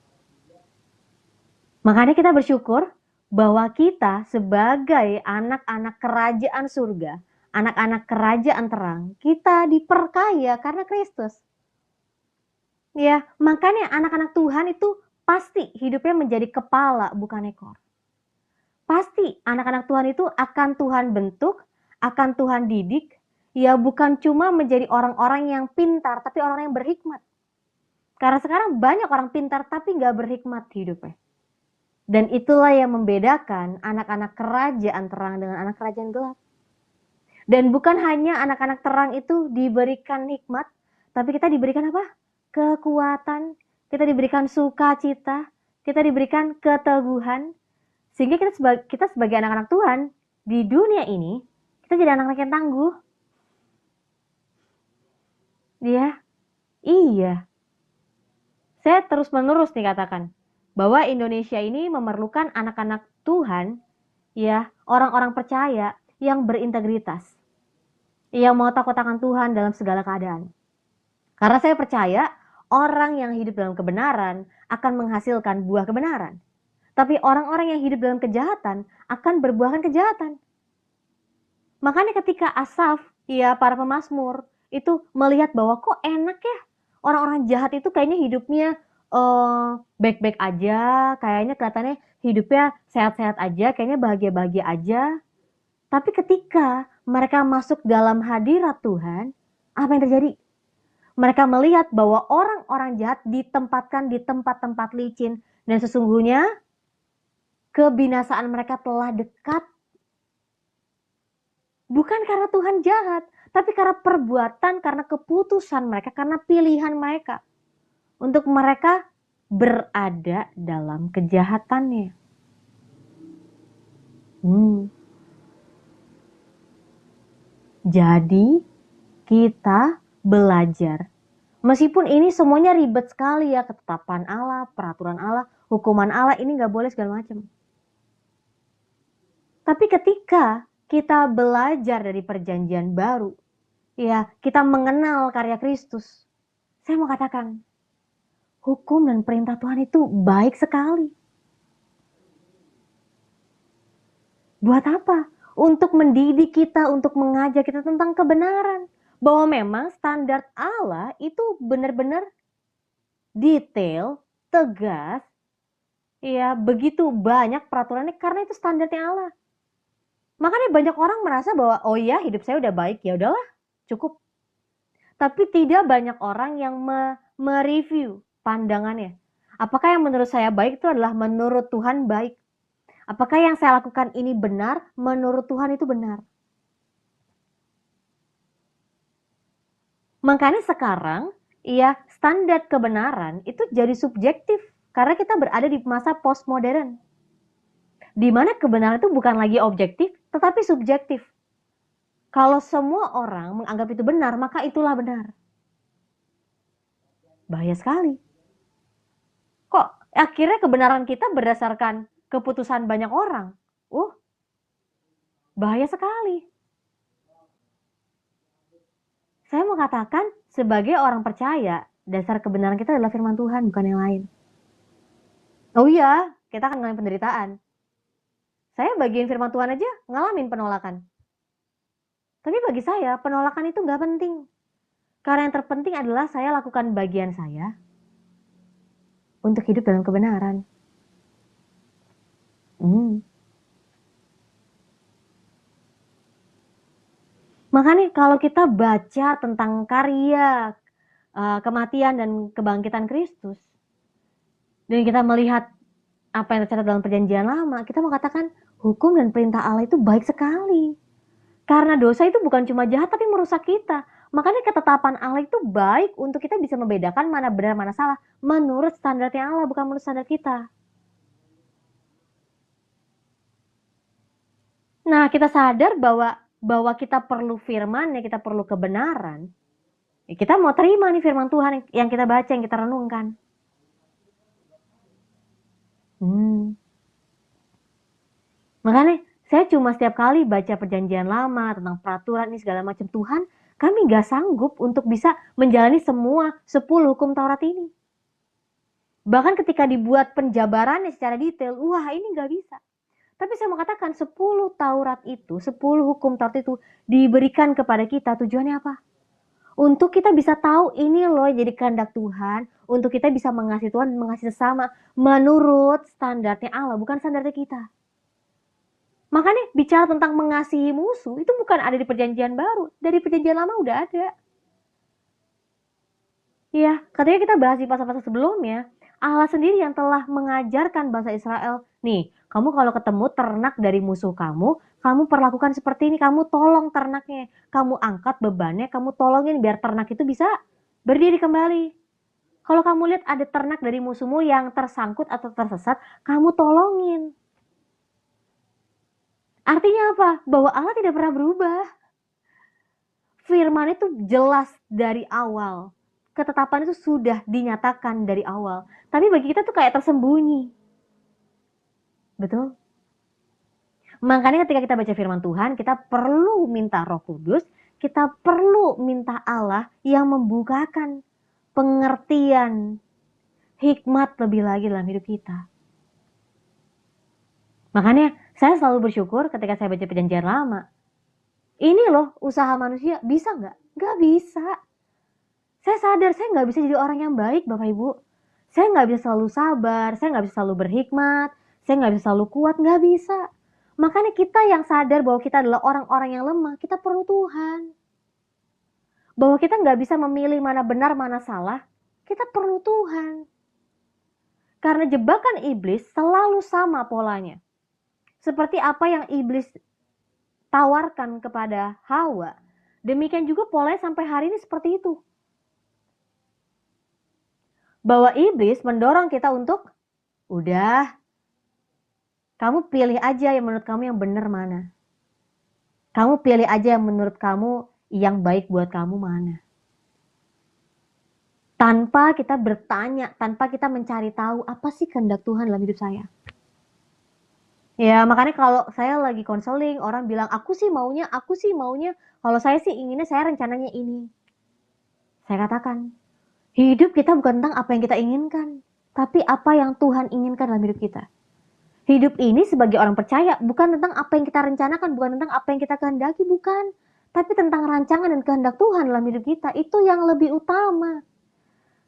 makanya kita bersyukur bahwa kita sebagai anak-anak kerajaan surga, anak-anak kerajaan terang, kita diperkaya karena Kristus. Ya, makanya anak-anak Tuhan itu pasti hidupnya menjadi kepala bukan ekor. Pasti anak-anak Tuhan itu akan Tuhan bentuk, akan Tuhan didik, ya bukan cuma menjadi orang-orang yang pintar, tapi orang yang berhikmat. Karena sekarang banyak orang pintar tapi gak berhikmat hidupnya. Dan itulah yang membedakan anak-anak kerajaan terang dengan anak kerajaan gelap. Dan bukan hanya anak-anak terang itu diberikan hikmat, tapi kita diberikan apa? Kekuatan, kita diberikan sukacita, kita diberikan keteguhan. Sehingga kita sebagai anak-anak Tuhan di dunia ini, kita jadi anak-anak yang tangguh. Iya. Saya terus-menerus nih katakan bahwa Indonesia ini memerlukan anak-anak Tuhan, ya, orang-orang percaya yang berintegritas, yang mau takut akan Tuhan dalam segala keadaan. Karena saya percaya orang yang hidup dalam kebenaran akan menghasilkan buah kebenaran. Tapi orang-orang yang hidup dalam kejahatan akan berbuahkan kejahatan. Makanya ketika Asaf, ya para pemazmur, itu melihat bahwa kok enak ya, orang-orang jahat itu kayaknya hidupnya baik-baik aja, kayaknya kelihatannya hidupnya sehat-sehat aja, kayaknya bahagia-bahagia aja. Tapi ketika mereka masuk dalam hadirat Tuhan, apa yang terjadi? Mereka melihat bahwa orang-orang jahat ditempatkan di tempat-tempat licin, dan sesungguhnya kebinasaan mereka telah dekat. Bukan karena Tuhan jahat, tapi karena perbuatan, karena keputusan mereka, karena pilihan mereka untuk mereka berada dalam kejahatannya. Jadi kita belajar, meskipun ini semuanya ribet sekali ya, ketetapan Allah, peraturan Allah, hukuman Allah, ini gak boleh segala macam. Tapi ketika kita belajar dari perjanjian baru, ya kita mengenal karya Kristus, saya mau katakan, hukum dan perintah Tuhan itu baik sekali. Buat apa? Untuk mendidik kita, untuk mengajar kita tentang kebenaran. Bahwa memang standar Allah itu benar-benar detail, tegas, ya begitu banyak peraturannya karena itu standarnya Allah. Makanya banyak orang merasa bahwa oh ya hidup saya udah baik, ya udahlah cukup. Tapi tidak banyak orang yang mereview pandangannya. Apakah yang menurut saya baik itu adalah menurut Tuhan baik? Apakah yang saya lakukan ini benar? Menurut Tuhan itu benar. Makanya sekarang, ya standar kebenaran itu jadi subjektif. Karena kita berada di masa postmodern. Di mana kebenaran itu bukan lagi objektif, tetapi subjektif. Kalau semua orang menganggap itu benar, maka itulah benar. Bahaya sekali. Kok akhirnya kebenaran kita berdasarkan keputusan banyak orang? Bahaya sekali. Saya mau katakan, sebagai orang percaya, dasar kebenaran kita adalah firman Tuhan, bukan yang lain. Oh iya, kita akan ngalamin penderitaan. Saya bagian firman Tuhan aja ngalamin penolakan. Tapi bagi saya, penolakan itu gak penting. Karena yang terpenting adalah saya lakukan bagian saya untuk hidup dalam kebenaran. Makanya kalau kita baca tentang karya kematian dan kebangkitan Kristus, dan kita melihat apa yang tercatat dalam perjanjian lama, kita mau katakan hukum dan perintah Allah itu baik sekali. Karena dosa itu bukan cuma jahat tapi merusak kita. Makanya ketetapan Allah itu baik untuk kita bisa membedakan mana benar mana salah menurut standarnya Allah, bukan menurut standar kita. Nah, kita sadar bahwa kita perlu firman, ya kita perlu kebenaran. Ya, kita mau terima nih firman Tuhan yang kita baca, yang kita renungkan. Makanya saya cuma setiap kali baca perjanjian lama tentang peraturan ini segala macam, Tuhan, kami gak sanggup untuk bisa menjalani semua 10 hukum Taurat ini. Bahkan ketika dibuat penjabarannya secara detail, wah ini gak bisa. Tapi saya mau katakan 10 Taurat itu, 10 hukum Taurat itu diberikan kepada kita, tujuannya apa? Untuk kita bisa tahu ini loh jadi kehendak Tuhan, untuk kita bisa mengasihi Tuhan dan mengasihi sesama menurut standarnya Allah, bukan standarnya kita. Makanya bicara tentang mengasihi musuh itu bukan ada di perjanjian baru, dari perjanjian lama udah ada. Ya, katanya kita bahas di pasal-pasal sebelumnya, Allah sendiri yang telah mengajarkan bangsa Israel, nih, kamu kalau ketemu ternak dari musuh kamu perlakukan seperti ini, kamu tolong ternaknya, kamu angkat bebannya, kamu tolongin biar ternak itu bisa berdiri kembali. Kalau kamu lihat ada ternak dari musuhmu yang tersangkut atau tersesat, kamu tolongin. Artinya apa? Bahwa Allah tidak pernah berubah. Firman itu jelas dari awal. Ketetapan itu sudah dinyatakan dari awal. Tapi bagi kita tuh kayak tersembunyi. Betul? Makanya ketika kita baca firman Tuhan, kita perlu minta Roh Kudus, kita perlu minta Allah yang membukakan pengertian, hikmat lebih lagi dalam hidup kita. Makanya saya selalu bersyukur ketika saya baca perjanjian lama. Ini loh usaha manusia, bisa nggak? Nggak bisa. Saya sadar saya nggak bisa jadi orang yang baik Bapak Ibu. Saya nggak bisa selalu sabar, saya nggak bisa selalu berhikmat, saya nggak bisa selalu kuat, nggak bisa. Makanya kita yang sadar bahwa kita adalah orang-orang yang lemah, kita perlu Tuhan. Bahwa kita nggak bisa memilih mana benar, mana salah, kita perlu Tuhan. Karena jebakan iblis selalu sama polanya. Seperti apa yang iblis tawarkan kepada Hawa, demikian juga polanya sampai hari ini seperti itu. Bahwa iblis mendorong kita untuk, udah, kamu pilih aja yang menurut kamu yang benar mana. Kamu pilih aja yang menurut kamu yang baik buat kamu mana. Tanpa kita bertanya, tanpa kita mencari tahu apa sih kehendak Tuhan dalam hidup saya. Ya makanya kalau saya lagi konseling, orang bilang aku sih maunya, kalau saya sih inginnya, saya rencananya ini. Saya katakan, hidup kita bukan tentang apa yang kita inginkan, tapi apa yang Tuhan inginkan dalam hidup kita. Hidup ini sebagai orang percaya bukan tentang apa yang kita rencanakan, bukan tentang apa yang kita kehendaki, bukan. Tapi tentang rancangan dan kehendak Tuhan dalam hidup kita, itu yang lebih utama.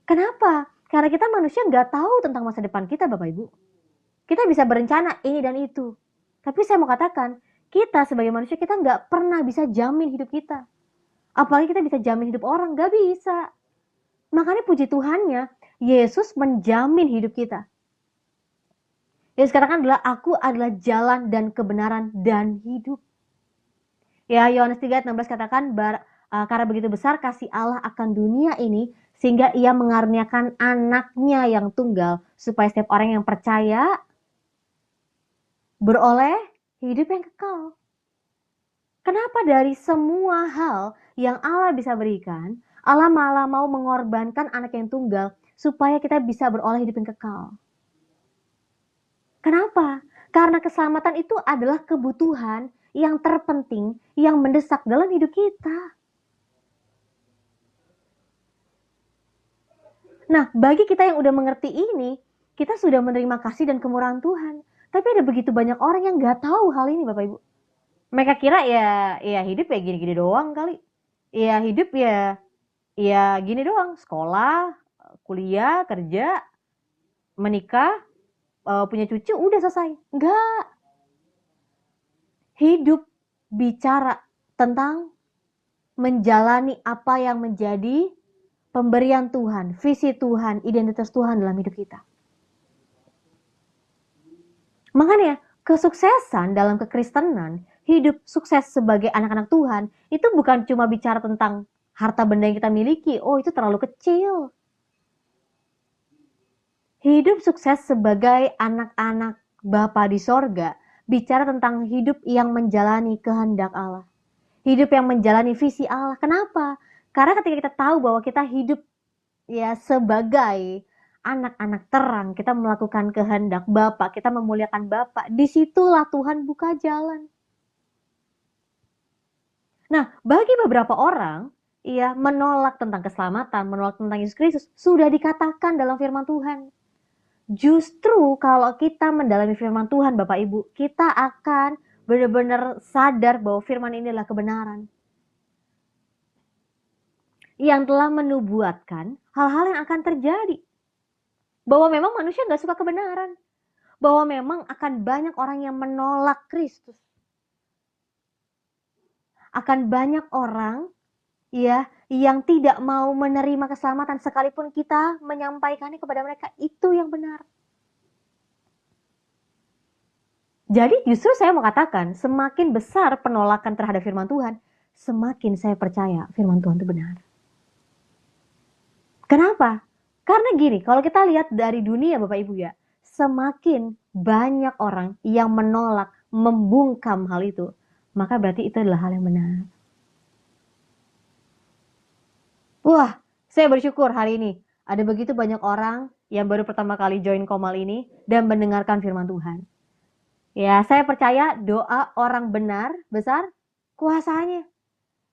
Kenapa? Karena kita manusia nggak tahu tentang masa depan kita Bapak Ibu. Kita bisa berencana ini dan itu. Tapi saya mau katakan, kita sebagai manusia kita nggak pernah bisa jamin hidup kita. Apalagi kita bisa jamin hidup orang, nggak bisa. Makanya puji Tuhannya, Yesus menjamin hidup kita. Yesus katakan aku adalah jalan dan kebenaran dan hidup. Ya, Yohanes 3:16 katakan, karena begitu besar kasih Allah akan dunia ini, sehingga ia mengaruniakan anaknya yang tunggal, supaya setiap orang yang percaya beroleh hidup yang kekal. Kenapa dari semua hal yang Allah bisa berikan, Allah malah mau mengorbankan anak yang tunggal supaya kita bisa beroleh hidup yang kekal? Kenapa? Karena keselamatan itu adalah kebutuhan yang terpenting, yang mendesak dalam hidup kita. Nah, bagi kita yang udah mengerti ini, kita sudah menerima kasih dan kemurahan Tuhan. Tapi ada begitu banyak orang yang gak tahu hal ini Bapak Ibu. Mereka kira ya hidup ya gini-gini doang kali. Ya hidup ya gini doang. Sekolah, kuliah, kerja, menikah, punya cucu, udah selesai. Enggak. Hidup bicara tentang menjalani apa yang menjadi pemberian Tuhan, visi Tuhan, identitas Tuhan dalam hidup kita. Makanya kesuksesan dalam kekristenan, hidup sukses sebagai anak-anak Tuhan, itu bukan cuma bicara tentang harta benda yang kita miliki. Oh, itu terlalu kecil. Hidup sukses sebagai anak-anak Bapa di sorga, bicara tentang hidup yang menjalani kehendak Allah. Hidup yang menjalani visi Allah. Kenapa? Karena ketika kita tahu bahwa kita hidup ya sebagai anak-anak terang, kita melakukan kehendak Bapa, kita memuliakan Bapa, disitulah Tuhan buka jalan. Nah, bagi beberapa orang, ya menolak tentang keselamatan, menolak tentang Yesus Kristus, sudah dikatakan dalam firman Tuhan. Justru kalau kita mendalami firman Tuhan, Bapak Ibu, kita akan benar-benar sadar bahwa firman ini adalah kebenaran. Yang telah menubuatkan hal-hal yang akan terjadi. Bahwa memang manusia gak suka kebenaran. Bahwa memang akan banyak orang yang menolak Kristus. Akan banyak orang ya yang tidak mau menerima keselamatan sekalipun kita menyampaikannya kepada mereka itu yang benar. Jadi justru saya mau katakan semakin besar penolakan terhadap firman Tuhan, semakin saya percaya firman Tuhan itu benar. Kenapa? Karena gini, kalau kita lihat dari dunia Bapak Ibu ya, semakin banyak orang yang menolak, membungkam hal itu, maka berarti itu adalah hal yang benar. Wah, saya bersyukur hari ini ada begitu banyak orang yang baru pertama kali join Komal ini dan mendengarkan firman Tuhan. Ya, saya percaya doa orang benar besar kuasanya.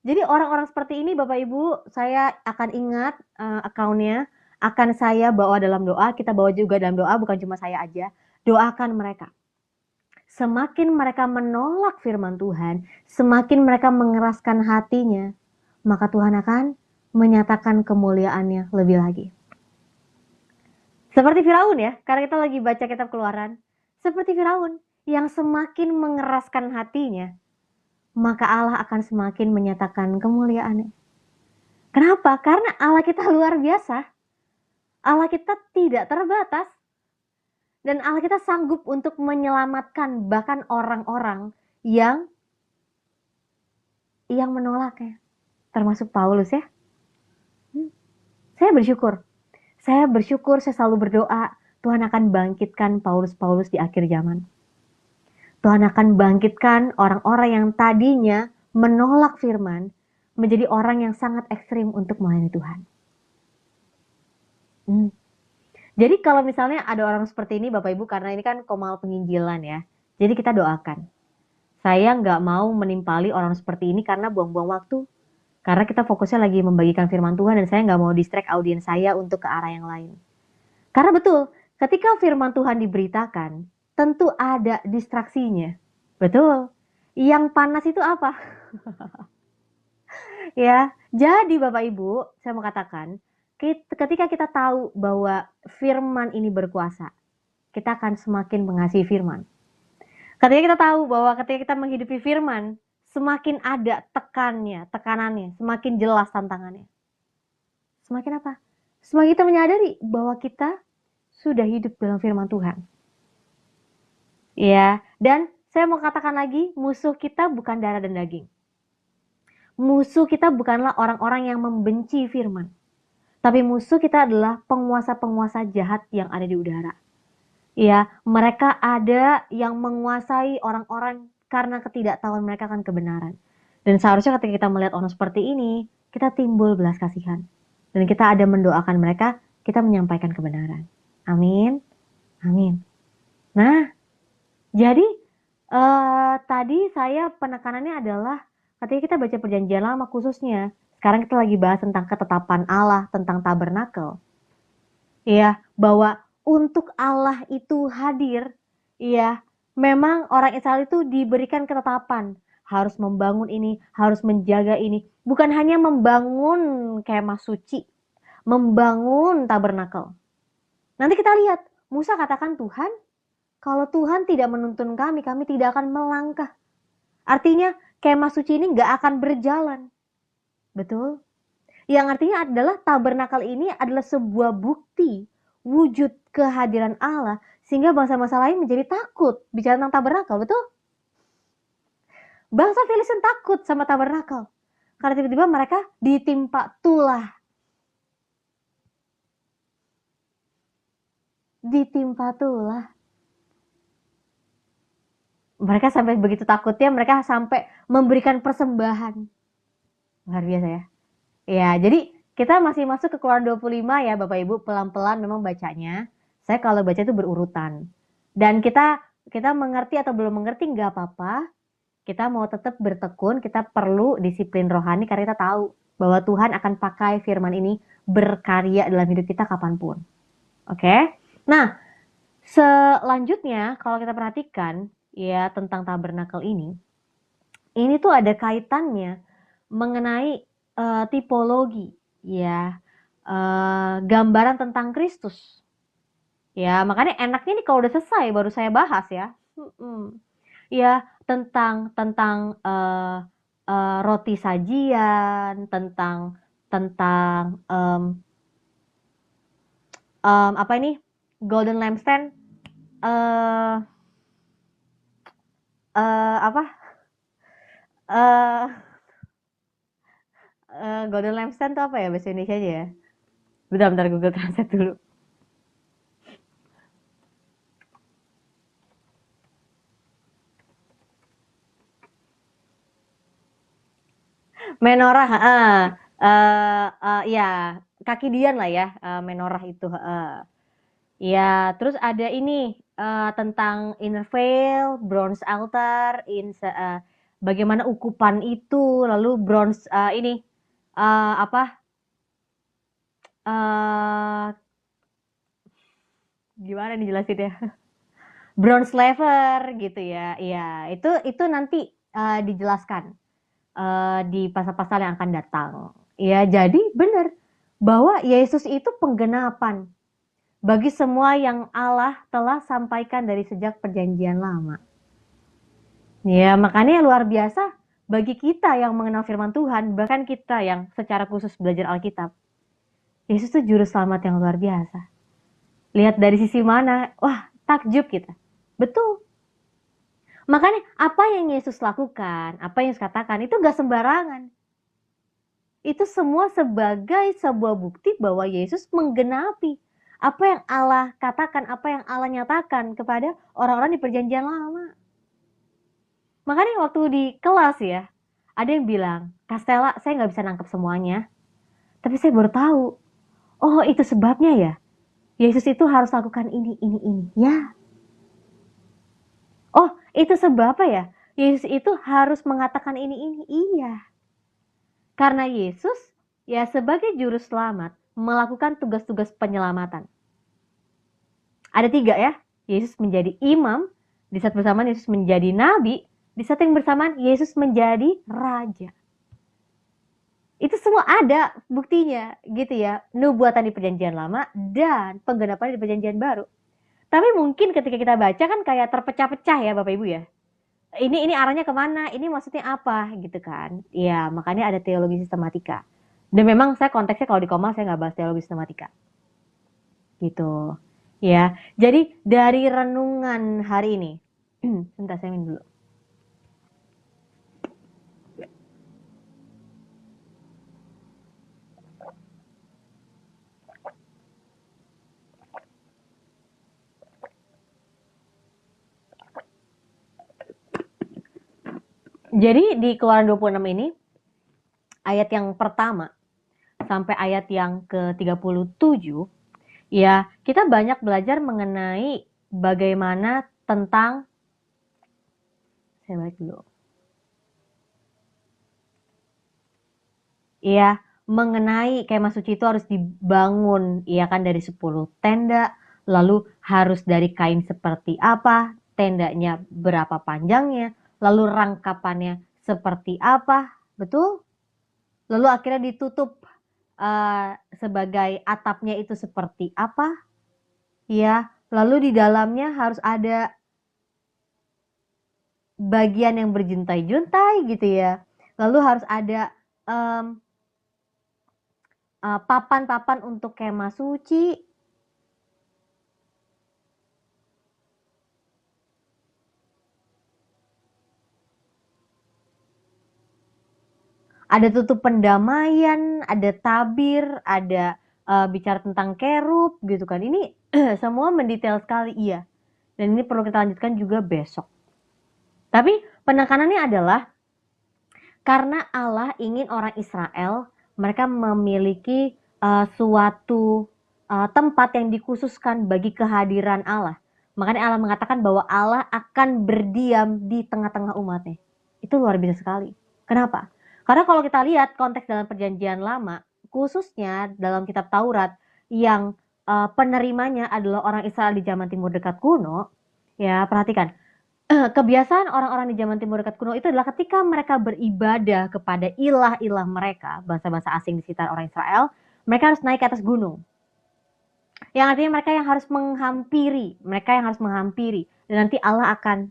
Jadi orang-orang seperti ini Bapak Ibu, saya akan ingat akunnya, akan saya bawa dalam doa, kita bawa juga dalam doa, bukan cuma saya aja. Doakan mereka. Semakin mereka menolak firman Tuhan, semakin mereka mengeraskan hatinya, maka Tuhan akan menyatakan kemuliaannya lebih lagi. Seperti Firaun ya, karena kita lagi baca kitab Keluaran. Seperti Firaun yang semakin mengeraskan hatinya, maka Allah akan semakin menyatakan kemuliaannya. Kenapa? Karena Allah kita luar biasa. Allah kita tidak terbatas. Dan Allah kita sanggup untuk menyelamatkan bahkan orang-orang yang menolaknya. Termasuk Paulus ya. Saya bersyukur. Saya selalu berdoa, Tuhan akan bangkitkan Paulus-Paulus di akhir zaman. Tuhan akan bangkitkan orang-orang yang tadinya menolak firman, menjadi orang yang sangat ekstrim untuk melayani Tuhan. Jadi kalau misalnya ada orang seperti ini Bapak Ibu, karena ini kan Komal penginjilan ya, jadi kita doakan. Saya nggak mau menimpali orang seperti ini karena buang-buang waktu. Karena kita fokusnya lagi membagikan firman Tuhan dan saya nggak mau distract audiens saya untuk ke arah yang lain. Karena betul, ketika firman Tuhan diberitakan, tentu ada distraksinya. Betul. Yang panas itu apa? Ya, jadi Bapak Ibu, saya mau katakan, ketika kita tahu bahwa firman ini berkuasa, kita akan semakin mengasihi firman. Ketika kita tahu bahwa ketika kita menghidupi firman, semakin ada tekanannya, semakin jelas tantangannya. Semakin apa? Semakin kita menyadari bahwa kita sudah hidup dalam firman Tuhan. Ya, dan saya mau katakan lagi, musuh kita bukan darah dan daging. Musuh kita bukanlah orang-orang yang membenci firman. Tapi musuh kita adalah penguasa-penguasa jahat yang ada di udara. Ya, mereka ada yang menguasai orang-orang karena ketidaktahuan mereka akan kebenaran. Dan seharusnya ketika kita melihat orang seperti ini, kita timbul belas kasihan. Dan kita ada mendoakan mereka, kita menyampaikan kebenaran. Amin. Amin. Nah, jadi tadi saya penekanannya adalah ketika kita baca perjanjian lama khususnya, sekarang kita lagi bahas tentang ketetapan Allah, tentang tabernakel. Ya, bahwa untuk Allah itu hadir, ya, memang orang Israel itu diberikan ketetapan, harus membangun ini, harus menjaga ini, bukan hanya membangun kemah suci, membangun tabernakel. Nanti kita lihat, Musa katakan Tuhan, kalau Tuhan tidak menuntun kami tidak akan melangkah. Artinya kemah suci ini nggak akan berjalan. Betul? Yang artinya adalah tabernakel ini adalah sebuah bukti wujud kehadiran Allah sehingga bangsa-bangsa lain menjadi takut bicara tentang tabernakel, betul? Bangsa Filistin takut sama tabernakel karena tiba-tiba mereka ditimpa tulah. Ditimpa tulah. Mereka sampai begitu takutnya, mereka sampai memberikan persembahan. Luar biasa ya. Ya, jadi kita masih masuk ke Keluaran 25 ya Bapak Ibu, pelan-pelan memang bacanya. Saya kalau baca itu berurutan. Dan kita mengerti atau belum mengerti nggak apa-apa. Kita mau tetap bertekun, kita perlu disiplin rohani karena kita tahu bahwa Tuhan akan pakai firman ini berkarya dalam hidup kita kapanpun. Oke? Nah, selanjutnya kalau kita perhatikan ya tentang tabernakel ini tuh ada kaitannya mengenai tipologi ya, gambaran tentang Kristus. Ya, makanya enaknya nih kalau udah selesai baru saya bahas ya. Ya, tentang roti sajian, tentang apa ini? Golden lampstand, eh apa? eh golden lampstand tuh apa ya bahasa Indonesia aja ya? Bentar Google Translate dulu. Menorah, ya kaki Dian lah ya, menorah itu. Ya, terus ada ini tentang inner veil, bronze altar, bagaimana ukupan itu, lalu bronze ini apa? Uh, Gimana nih jelasin ya? Bronze laver gitu ya. Iya, itu nanti dijelaskan di pasal-pasal yang akan datang. Ya, jadi benar bahwa Yesus itu penggenapan bagi semua yang Allah telah sampaikan dari sejak perjanjian lama. Ya, makanya luar biasa bagi kita yang mengenal firman Tuhan, bahkan kita yang secara khusus belajar Alkitab. Yesus itu juru selamat yang luar biasa. Lihat dari sisi mana, wah takjub kita. Betul. Makanya apa yang Yesus lakukan, apa yang Yesus katakan, itu gak sembarangan. Itu semua sebagai sebuah bukti bahwa Yesus menggenapi apa yang Allah katakan, apa yang Allah nyatakan kepada orang-orang di perjanjian lama. Makanya waktu di kelas ya, ada yang bilang, Kastela saya gak bisa nangkep semuanya. Tapi saya baru tahu, oh itu sebabnya ya. Yesus itu harus lakukan ini. Ya. Oh, itu sebab apa ya? Yesus itu harus mengatakan ini. Iya. Karena Yesus ya sebagai juru selamat melakukan tugas-tugas penyelamatan. Ada 3 ya. Yesus menjadi imam, di saat bersamaan Yesus menjadi nabi, di saat yang bersamaan Yesus menjadi raja. Itu semua ada buktinya gitu ya. Nubuatan di perjanjian lama dan penggenapan di perjanjian baru. Tapi mungkin ketika kita baca kan kayak terpecah-pecah ya Bapak Ibu ya. Ini arahnya kemana? Ini maksudnya apa gitu kan? Ya makanya ada teologi sistematika. Dan memang saya konteksnya kalau di Koma saya nggak bahas teologi sistematika. Gitu. Ya. Jadi dari renungan hari ini. Sebentar saya minum dulu. Jadi di Keluaran 26 ini ayat yang pertama sampai ayat yang ke-37 ya kita banyak belajar mengenai bagaimana tentang saya balik dulu. Ya, mengenai kemah suci itu harus dibangun ya kan dari 10 tenda, lalu harus dari kain seperti apa, tendanya berapa panjangnya, lalu rangkapannya seperti apa, betul? Lalu akhirnya ditutup sebagai atapnya itu seperti apa, ya. Lalu di dalamnya harus ada bagian yang berjuntai-juntai gitu ya. Lalu harus ada papan-papan untuk kemah suci. Ada tutup pendamaian, ada tabir, ada bicara tentang kerub gitu kan. Ini semua mendetail sekali iya. Dan ini perlu kita lanjutkan juga besok. Tapi penekanannya adalah karena Allah ingin orang Israel mereka memiliki suatu tempat yang dikhususkan bagi kehadiran Allah. Makanya Allah mengatakan bahwa Allah akan berdiam di tengah-tengah umatnya. Itu luar biasa sekali. Kenapa? Karena kalau kita lihat konteks dalam perjanjian lama, khususnya dalam kitab Taurat yang penerimanya adalah orang Israel di zaman timur dekat kuno, ya perhatikan, kebiasaan orang-orang di zaman timur dekat kuno itu adalah ketika mereka beribadah kepada ilah-ilah mereka, bangsa-bangsa asing di sekitar orang Israel, mereka harus naik ke atas gunung. Yang artinya mereka yang harus menghampiri, dan nanti Allah akan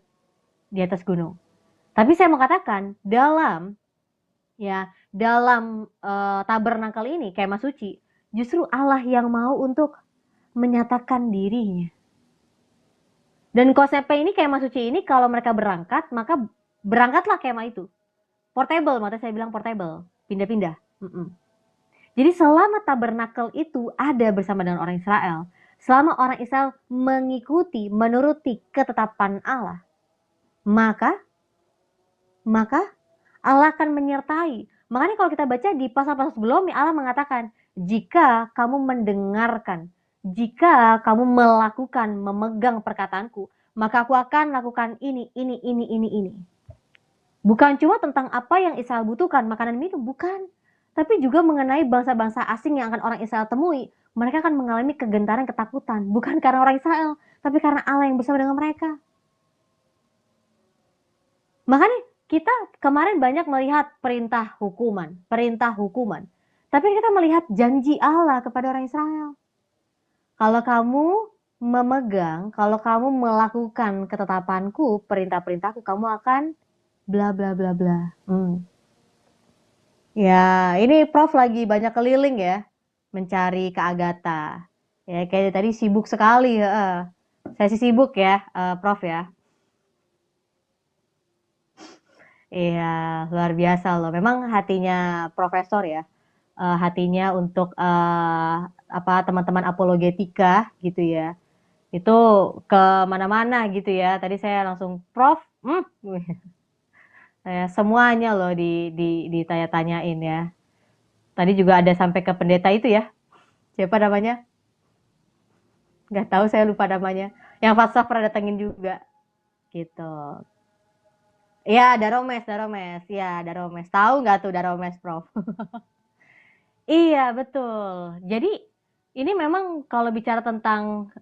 di atas gunung. Tapi saya mau katakan, dalam tabernakel ini, kemah suci, justru Allah yang mau untuk menyatakan dirinya. Dan konsepnya ini, kemah suci ini, kalau mereka berangkat, maka berangkatlah kemah itu. Portable, makanya saya bilang portable, pindah-pindah. Jadi selama tabernakel itu ada bersama dengan orang Israel, selama orang Israel mengikuti, menuruti ketetapan Allah, maka Allah akan menyertai. Makanya kalau kita baca di pasal-pasal sebelumnya, Allah mengatakan, jika kamu mendengarkan, jika kamu melakukan, memegang perkataanku, maka aku akan lakukan ini. Bukan cuma tentang apa yang Israel butuhkan, makanan minum, bukan. Tapi juga mengenai bangsa-bangsa asing yang akan orang Israel temui. Mereka akan mengalami kegentaran, ketakutan. Bukan karena orang Israel, tapi karena Allah yang bersama dengan mereka. Makanya kita kemarin banyak melihat perintah hukuman. Tapi kita melihat janji Allah kepada orang Israel. Kalau kamu memegang, kalau kamu melakukan ketetapanku, perintah-perintahku, kamu akan bla bla bla bla. Ya, ini Prof lagi banyak keliling ya, mencari Kak Agatha. Ya, kayak tadi sibuk sekali. Saya sih sibuk ya, Prof ya. Iya, luar biasa loh. Memang hatinya profesor ya, hatinya untuk teman-teman apologetika gitu ya. Itu ke mana-mana gitu ya. Tadi saya langsung Prof, semuanya loh ditanya-tanyain ya. Tadi juga ada sampai ke pendeta itu ya. Siapa namanya? Nggak tahu, saya lupa namanya. Yang Fatsaf pernah datengin juga. Gitu. Ya, Daromes. Ya, Daromes. Tahu nggak tuh Daromes, Prof? Iya, betul. Jadi, ini memang kalau bicara tentang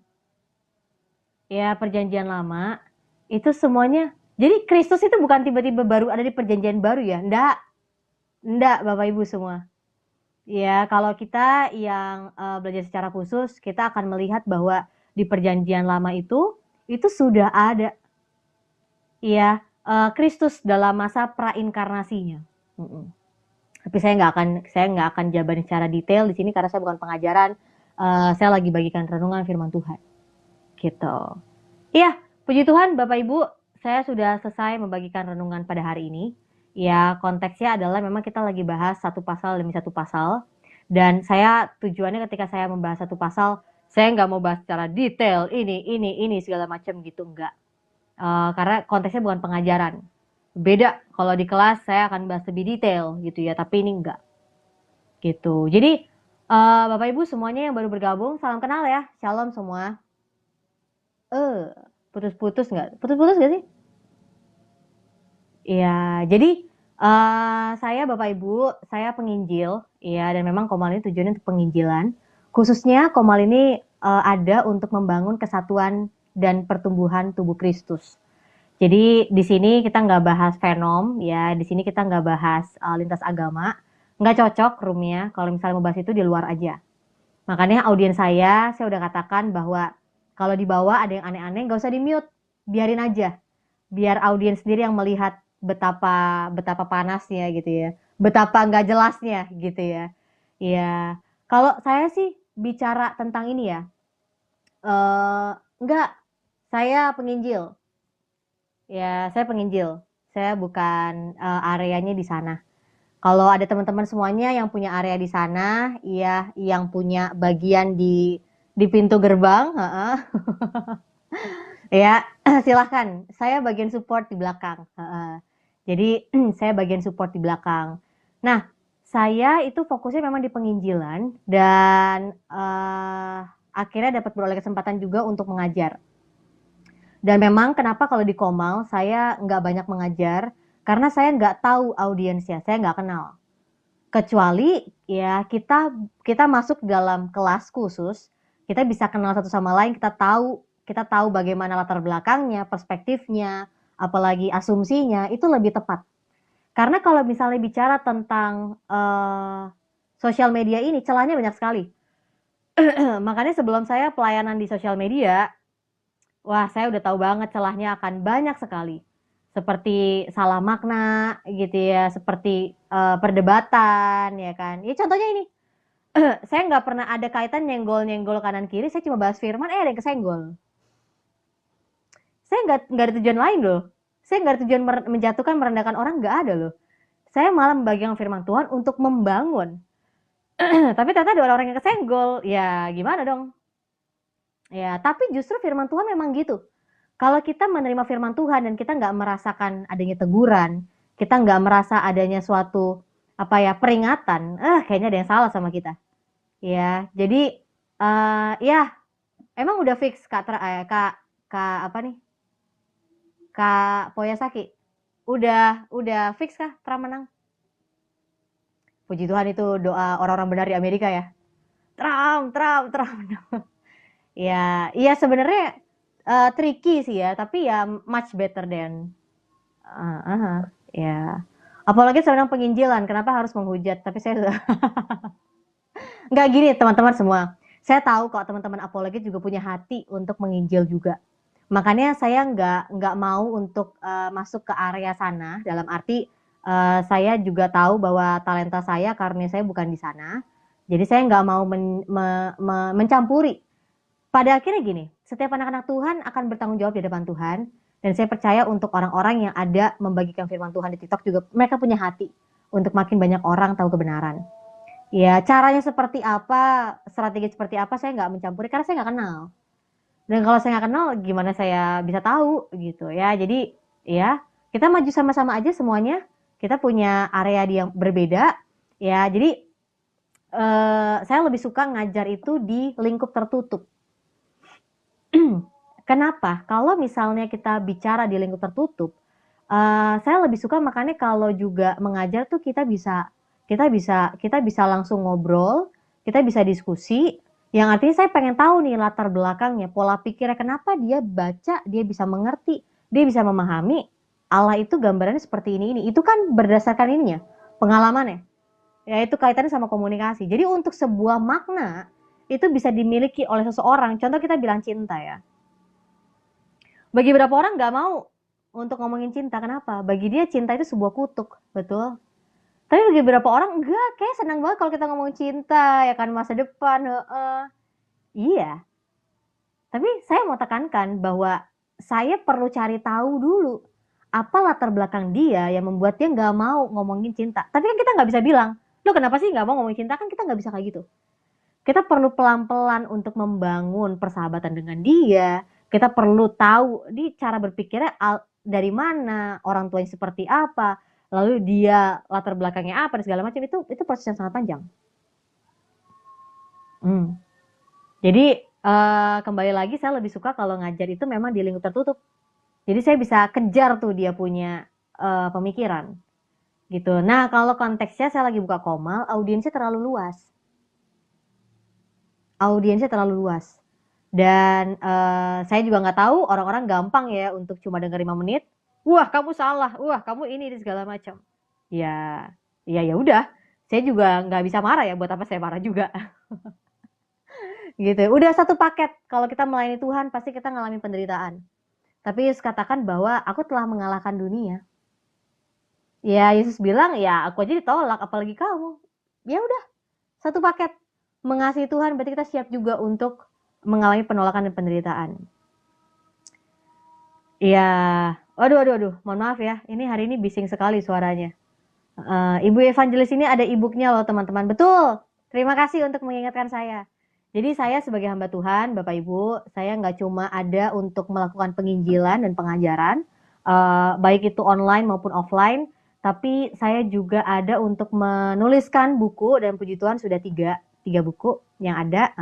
ya perjanjian lama, itu semuanya. Jadi Kristus itu bukan tiba-tiba baru ada di perjanjian baru ya. Nggak, Bapak Ibu semua. Ya, kalau kita yang belajar secara khusus, kita akan melihat bahwa di perjanjian lama itu sudah ada. Ya, Kristus dalam masa prainkarnasinya. Tapi saya nggak akan jabarin secara detail di sini karena saya bukan pengajaran. Saya lagi bagikan renungan firman Tuhan. Gitu. Iya, puji Tuhan Bapak Ibu, saya sudah selesai membagikan renungan pada hari ini. Ya, konteksnya adalah memang kita lagi bahas satu pasal demi satu pasal. Dan saya tujuannya ketika saya membahas satu pasal, saya nggak mau bahas secara detail, ini segala macam gitu, enggak. Karena konteksnya bukan pengajaran. Beda kalau di kelas saya akan bahas lebih detail gitu ya, tapi ini enggak. Gitu. Jadi Bapak Ibu semuanya yang baru bergabung, salam kenal ya. Shalom semua. Putus-putus nggak? Putus-putus nggak sih? Iya, jadi saya Bapak Ibu, saya penginjil, ya, dan memang Komal ini tujuannya untuk penginjilan. Khususnya Komal ini ada untuk membangun kesatuan dan pertumbuhan tubuh Kristus. Jadi di sini kita nggak bahas fenom, ya, di sini kita nggak bahas lintas agama, nggak cocok roomnya. Kalau misalnya mau bahas itu di luar aja. Makanya audiens saya udah katakan bahwa kalau di bawah ada yang aneh-aneh, nggak usah di mute, biarin aja, biar audiens sendiri yang melihat betapa panasnya gitu ya, betapa nggak jelasnya gitu ya. Ya, kalau saya sih bicara tentang ini ya, enggak, saya penginjil. Ya, saya penginjil. Saya bukan areanya di sana. Kalau ada teman-teman semuanya yang punya area di sana, ya, yang punya bagian di pintu gerbang, Ya, silahkan. Saya bagian support di belakang. Jadi saya bagian support di belakang. Nah, saya itu fokusnya memang di penginjilan dan akhirnya dapat beroleh kesempatan juga untuk mengajar. Dan memang kenapa kalau di Komal saya nggak banyak mengajar karena saya nggak tahu audiensnya, saya nggak kenal. Kecuali ya kita masuk dalam kelas khusus, kita bisa kenal satu sama lain, kita tahu bagaimana latar belakangnya, perspektifnya, apalagi asumsinya, itu lebih tepat. Karena kalau misalnya bicara tentang sosial media ini, celahnya banyak sekali. Makanya sebelum saya pelayanan di sosial media, wah saya udah tahu banget celahnya akan banyak sekali. Seperti salah makna gitu ya, seperti perdebatan ya kan. Ya contohnya ini, saya nggak pernah ada kaitan nyenggol-nyenggol kanan kiri, saya cuma bahas firman, ada yang kesenggol. Saya nggak ada tujuan lain loh. Saya nggak ada tujuan menjatuhkan, merendahkan orang, nggak ada loh. Saya malah membagikan firman Tuhan untuk membangun. Tapi ternyata ada orang-orang yang kesenggol, ya gimana dong? Ya, tapi justru firman Tuhan memang gitu. Kalau kita menerima firman Tuhan dan kita nggak merasakan adanya teguran, kita nggak merasa adanya suatu apa ya peringatan, kayaknya ada yang salah sama kita. Ya, jadi ya emang udah fix kak apa nih Kak Poyasaki, udah fix kah Trump menang? Puji Tuhan itu doa orang-orang benar di Amerika ya. Trump. Ya, iya sebenarnya tricky sih ya, tapi ya much better than ya. Apalagi sedang penginjilan, kenapa harus menghujat? Tapi saya nggak gini teman-teman semua. Saya tahu kok teman-teman apologet juga punya hati untuk menginjil juga. Makanya saya nggak mau untuk masuk ke area sana. Dalam arti saya juga tahu bahwa talenta saya karena saya bukan di sana. Jadi saya nggak mau mencampuri. Pada akhirnya gini, setiap anak-anak Tuhan akan bertanggung jawab di depan Tuhan. Dan saya percaya untuk orang-orang yang ada membagikan firman Tuhan di TikTok juga mereka punya hati untuk makin banyak orang tahu kebenaran. Ya, caranya seperti apa, strategi seperti apa, saya nggak mencampuri karena saya nggak kenal. Dan kalau saya nggak kenal, gimana saya bisa tahu gitu ya. Jadi ya kita maju sama-sama aja semuanya. Kita punya area yang berbeda ya. Jadi saya lebih suka ngajar itu di lingkup tertutup. Kenapa? Kalau misalnya kita bicara di lingkup tertutup, saya lebih suka makanya kalau juga mengajar tuh kita bisa langsung ngobrol, kita bisa diskusi, yang artinya saya pengen tahu nih latar belakangnya, pola pikirnya kenapa dia baca, dia bisa mengerti, dia bisa memahami Allah itu gambarannya seperti ini. Itu kan berdasarkan ininya, pengalamannya. Ya itu kaitannya sama komunikasi. Jadi untuk sebuah makna itu bisa dimiliki oleh seseorang. Contoh kita bilang cinta ya. Bagi beberapa orang nggak mau untuk ngomongin cinta, kenapa? Bagi dia cinta itu sebuah kutuk, betul? Tapi bagi beberapa orang enggak, kayak senang banget kalau kita ngomong cinta, ya kan masa depan, iya. Tapi saya mau tekankan bahwa saya perlu cari tahu dulu apa latar belakang dia yang membuat dia nggak mau ngomongin cinta. Tapi kan kita nggak bisa bilang, lo kenapa sih nggak mau ngomongin cinta? Kan kita nggak bisa kayak gitu. Kita perlu pelan-pelan untuk membangun persahabatan dengan dia. Kita perlu tahu di cara berpikirnya dari mana, orang tuanya seperti apa, lalu dia latar belakangnya apa dan segala macam, itu proses yang sangat panjang. Jadi kembali lagi saya lebih suka kalau ngajar itu memang di lingkup tertutup. Jadi saya bisa kejar tuh dia punya pemikiran gitu. Nah kalau konteksnya saya lagi buka Komal, audiensnya terlalu luas. Dan saya juga nggak tahu orang-orang gampang ya untuk cuma dengar 5 menit. Wah kamu salah, wah kamu ini segala macam. Ya, ya udah. Saya juga nggak bisa marah ya. Buat apa saya marah juga? Gitu. Udah satu paket. Kalau kita melayani Tuhan, pasti kita ngalamin penderitaan. Tapi Yesus katakan bahwa aku telah mengalahkan dunia. Ya Yesus bilang ya aku aja ditolak, apalagi kamu. Ya udah, satu paket. Mengasihi Tuhan berarti kita siap juga untuk mengalami penolakan dan penderitaan. Iya, aduh, mohon maaf ya, ini hari ini bising sekali suaranya. Ibu Evangelis ini ada e-booknya loh teman-teman, betul. Terima kasih untuk mengingatkan saya. Jadi saya sebagai hamba Tuhan, Bapak Ibu, saya nggak cuma ada untuk melakukan penginjilan dan pengajaran, baik itu online maupun offline, tapi saya juga ada untuk menuliskan buku dan puji Tuhan sudah tiga buku yang ada.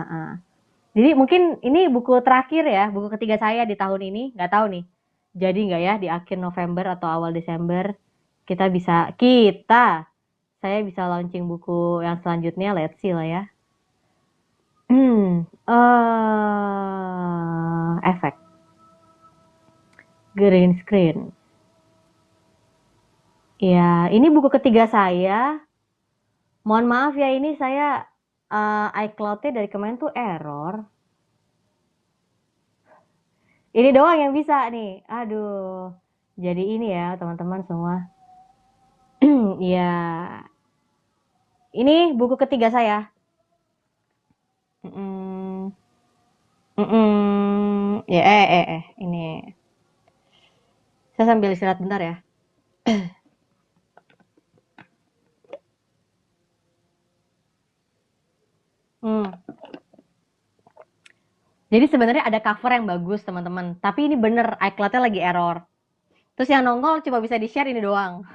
Jadi mungkin ini buku terakhir ya, buku ketiga saya di tahun ini, nggak tahu nih. Jadi nggak ya di akhir November atau awal Desember saya bisa launching buku yang selanjutnya, let's see lah ya. Efek green screen. Ya, ini buku ketiga saya. Mohon maaf ya, ini saya iCloud-nya dari kemarin tuh error. Ini doang yang bisa nih. Aduh. Jadi ini ya, teman-teman semua. Ya. Ini buku ketiga saya. Ya, ini. Saya sambil istirahat bentar ya. Jadi sebenarnya ada cover yang bagus teman-teman. Tapi ini bener iCloud-nya lagi error. Terus yang nongol cuma bisa di-share ini doang.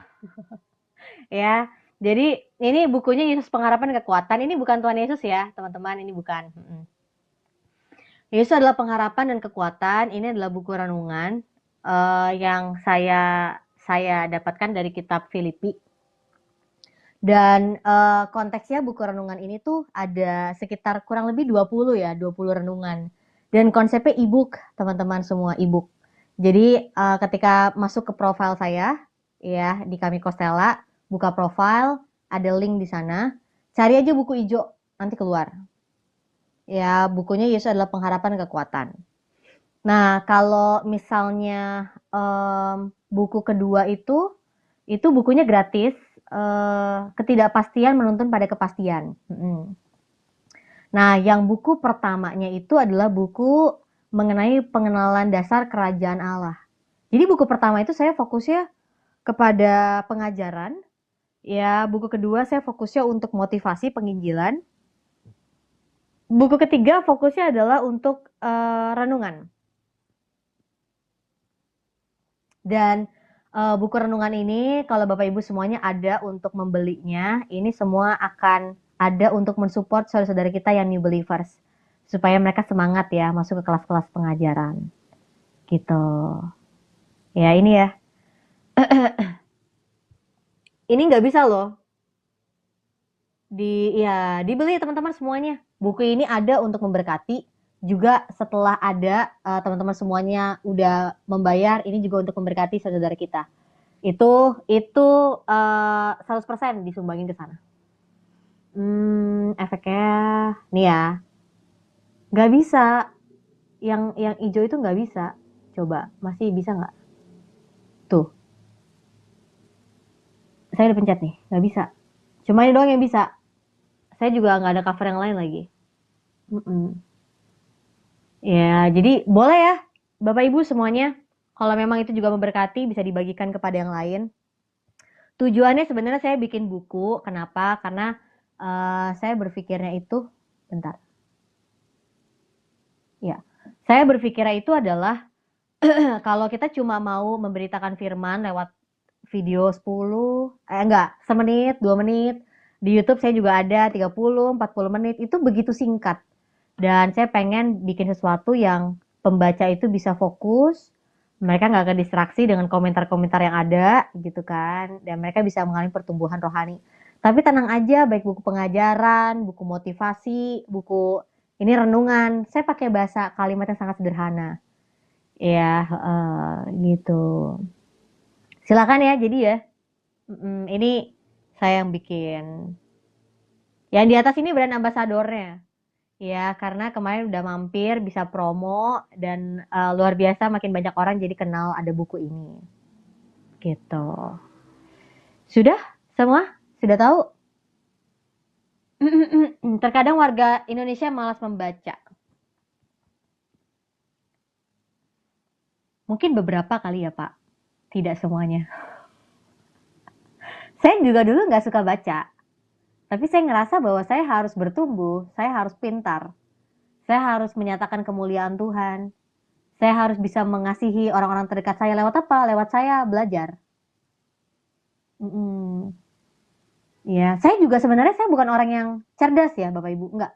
Ya. Jadi ini bukunya Yesus Pengharapan dan Kekuatan. Ini bukan Tuhan Yesus ya, teman-teman. Ini bukan. Yesus adalah pengharapan dan kekuatan. Ini adalah buku renungan yang saya dapatkan dari kitab Filipi. Dan konteksnya buku renungan ini tuh ada sekitar kurang lebih 20 renungan. Dan konsepnya e-book, teman-teman semua, e-book. Jadi ketika masuk ke profil saya ya di Kami Kostela, buka profil, ada link di sana. Cari aja buku hijau, nanti keluar. Ya, bukunya Yesus adalah pengharapan dan kekuatan. Nah, kalau misalnya buku kedua itu bukunya gratis, ketidakpastian menuntun pada kepastian. Nah, yang buku pertamanya itu adalah buku mengenai pengenalan dasar kerajaan Allah. Jadi buku pertama itu saya fokusnya kepada pengajaran. Ya, buku kedua saya fokusnya untuk motivasi penginjilan. Buku ketiga fokusnya adalah untuk renungan. Dan buku renungan ini kalau Bapak Ibu semuanya ada untuk membelinya, ini semua akan ada untuk mensupport saudara-saudara kita yang new believers. Supaya mereka semangat ya masuk ke kelas-kelas pengajaran. Gitu. Ya ini ya. Ini nggak bisa loh. Dibeli teman-teman semuanya. Buku ini ada untuk memberkati. Juga setelah ada teman-teman semuanya udah membayar, ini juga untuk memberkati saudara kita. Itu 100% disumbangin ke sana. Efeknya nih ya. Nggak bisa. Yang hijau itu nggak bisa. Coba, masih bisa nggak? Tuh. Saya udah pencet nih, nggak bisa. Cuma ini doang yang bisa. Saya juga nggak ada cover yang lain lagi. Ya, jadi boleh ya, Bapak Ibu semuanya. Kalau memang itu juga memberkati, bisa dibagikan kepada yang lain. Tujuannya sebenarnya saya bikin buku. Kenapa? Karena saya berpikirnya itu, bentar. Ya, saya berpikirnya itu adalah kalau kita cuma mau memberitakan firman lewat video 1 menit, di YouTube saya juga ada 30, 40 menit, itu begitu singkat. Dan saya pengen bikin sesuatu yang pembaca itu bisa fokus, mereka nggak akan distraksi dengan komentar-komentar yang ada gitu kan, dan mereka bisa mengalami pertumbuhan rohani. Tapi tenang aja, baik buku pengajaran, buku motivasi, buku ini renungan, saya pakai bahasa kalimat yang sangat sederhana. Ya, gitu. Silakan ya, jadi ya. Ini saya yang bikin. Yang di atas ini brand ambasadornya. Ya, karena kemarin udah mampir, bisa promo, dan luar biasa makin banyak orang jadi kenal ada buku ini. Gitu. Sudah? Semua? Sudah tahu? Terkadang warga Indonesia malas membaca. Mungkin beberapa kali ya Pak. Tidak semuanya. Saya juga dulu nggak suka baca. Tapi saya ngerasa bahwa saya harus bertumbuh, saya harus pintar. Saya harus menyatakan kemuliaan Tuhan. Saya harus bisa mengasihi orang-orang terdekat saya lewat apa? Lewat saya belajar. Mm-mm. Ya, saya juga sebenarnya saya bukan orang yang cerdas ya, Bapak Ibu. Enggak.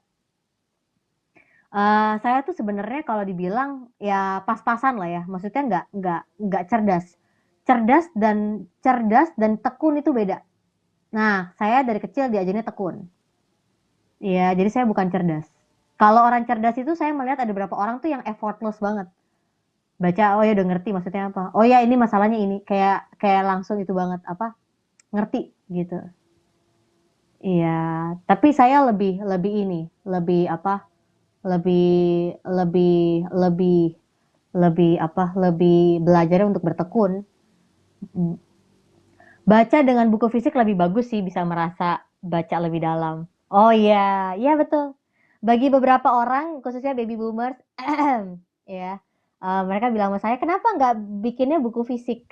Saya tuh sebenarnya kalau dibilang ya pas-pasan lah ya. Maksudnya enggak cerdas. Cerdas dan tekun itu beda. Nah, saya dari kecil diajarinnya tekun. Iya, jadi saya bukan cerdas. Kalau orang cerdas itu saya melihat ada beberapa orang tuh yang effortless banget. Baca, oh ya udah ngerti maksudnya apa. Oh ya ini masalahnya ini. Kayak kayak langsung itu banget apa? Ngerti gitu. Iya, tapi saya lebih lebih ini, lebih apa? Lebih lebih lebih lebih apa? Lebih belajar untuk bertekun. Mm. Baca dengan buku fisik lebih bagus sih, bisa merasa baca lebih dalam. Oh iya, iya betul. Bagi beberapa orang, khususnya baby boomers, ya, mereka bilang sama saya, kenapa nggak bikinnya buku fisik?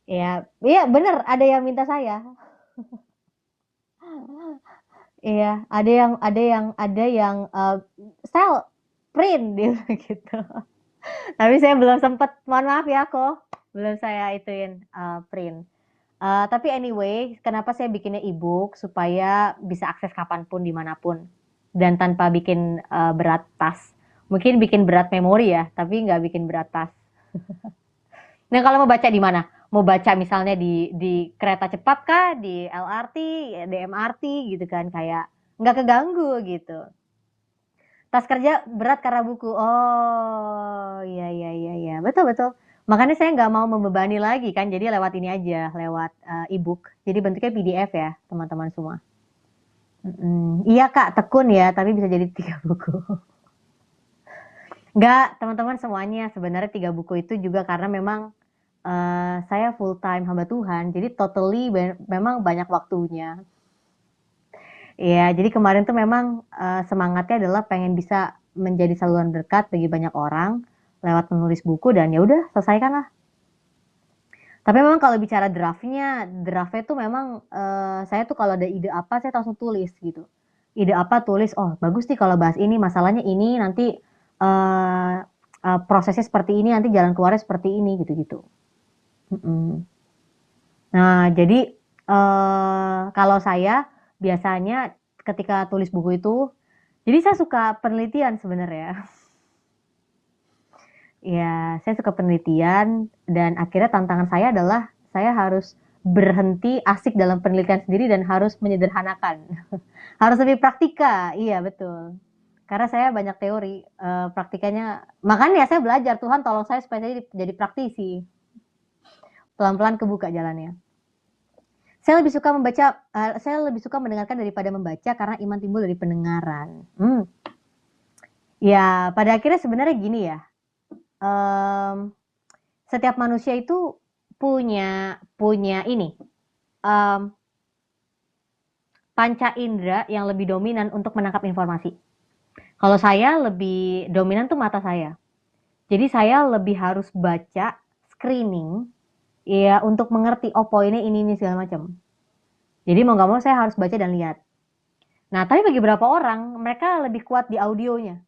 Ya, iya bener, ada yang minta saya. Iya, ada yang sell print dia gitu. Tapi saya belum sempet, mohon maaf ya kok, belum saya ituin print. Tapi anyway, kenapa saya bikinnya ebook supaya bisa akses kapanpun dimanapun dan tanpa bikin berat tas. Mungkin bikin berat memori ya, tapi nggak bikin berat tas. Nah kalau mau baca di mana? Mau baca misalnya di kereta cepat kah, di LRT, di MRT gitu kan, kayak nggak keganggu gitu. Tas kerja berat karena buku. Oh, iya iya iya iya. Betul betul. Makanya saya nggak mau membebani lagi kan. Jadi lewat ini aja, lewat e-book. Jadi bentuknya PDF ya, teman-teman semua. Iya Kak, tekun ya, tapi bisa jadi 3 buku. Nggak, teman-teman semuanya. Sebenarnya 3 buku itu juga karena memang saya full time hamba Tuhan. Jadi totally memang banyak waktunya. Iya, jadi kemarin tuh memang, semangatnya adalah pengen bisa menjadi saluran berkat bagi banyak orang lewat menulis buku dan ya udah selesaikanlah. Tapi memang kalau bicara draft-nya tuh memang, saya tuh kalau ada ide apa saya langsung tulis gitu. Ide apa tulis, "Oh bagus nih kalau bahas ini, masalahnya ini, nanti, eee prosesnya seperti ini, nanti jalan keluarnya seperti ini," gitu-gitu. Mhm. Nah, jadi kalau saya biasanya ketika tulis buku itu, jadi saya suka penelitian sebenarnya. Ya, saya suka penelitian dan akhirnya tantangan saya adalah saya harus berhenti asik dalam penelitian sendiri dan harus menyederhanakan. Harus lebih praktika. Iya, betul. Karena saya banyak teori, praktikanya makanya saya belajar, Tuhan tolong saya supaya saya jadi praktisi. Pelan-pelan kebuka jalannya. Saya lebih suka mendengarkan daripada membaca karena iman timbul dari pendengaran. Ya, pada akhirnya sebenarnya gini ya. Setiap manusia itu punya punya ini um, panca indera yang lebih dominan untuk menangkap informasi. Kalau saya lebih dominan tuh mata saya. Jadi saya lebih harus baca screening ya untuk mengerti oh poinnya ini segala macam. Jadi mau nggak mau saya harus baca dan lihat. Nah, tapi bagi beberapa orang, mereka lebih kuat di audionya.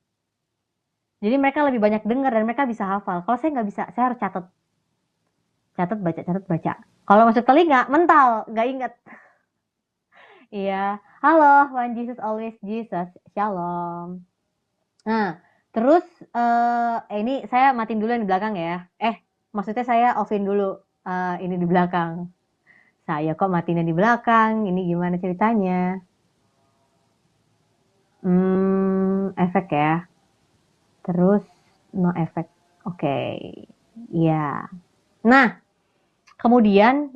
Jadi mereka lebih banyak dengar dan mereka bisa hafal. Kalau saya nggak bisa, saya harus catat. Catat, baca, catat, baca. Kalau masuk telinga, mental, nggak inget. Iya. Halo, One Jesus, always Jesus. Shalom. Nah, terus ini saya matiin dulu yang di belakang ya. Maksudnya saya offin dulu ini di belakang. Saya kok matinya di belakang, ini gimana ceritanya? Efek ya. Terus no efek. Oke. Iya. Nah, kemudian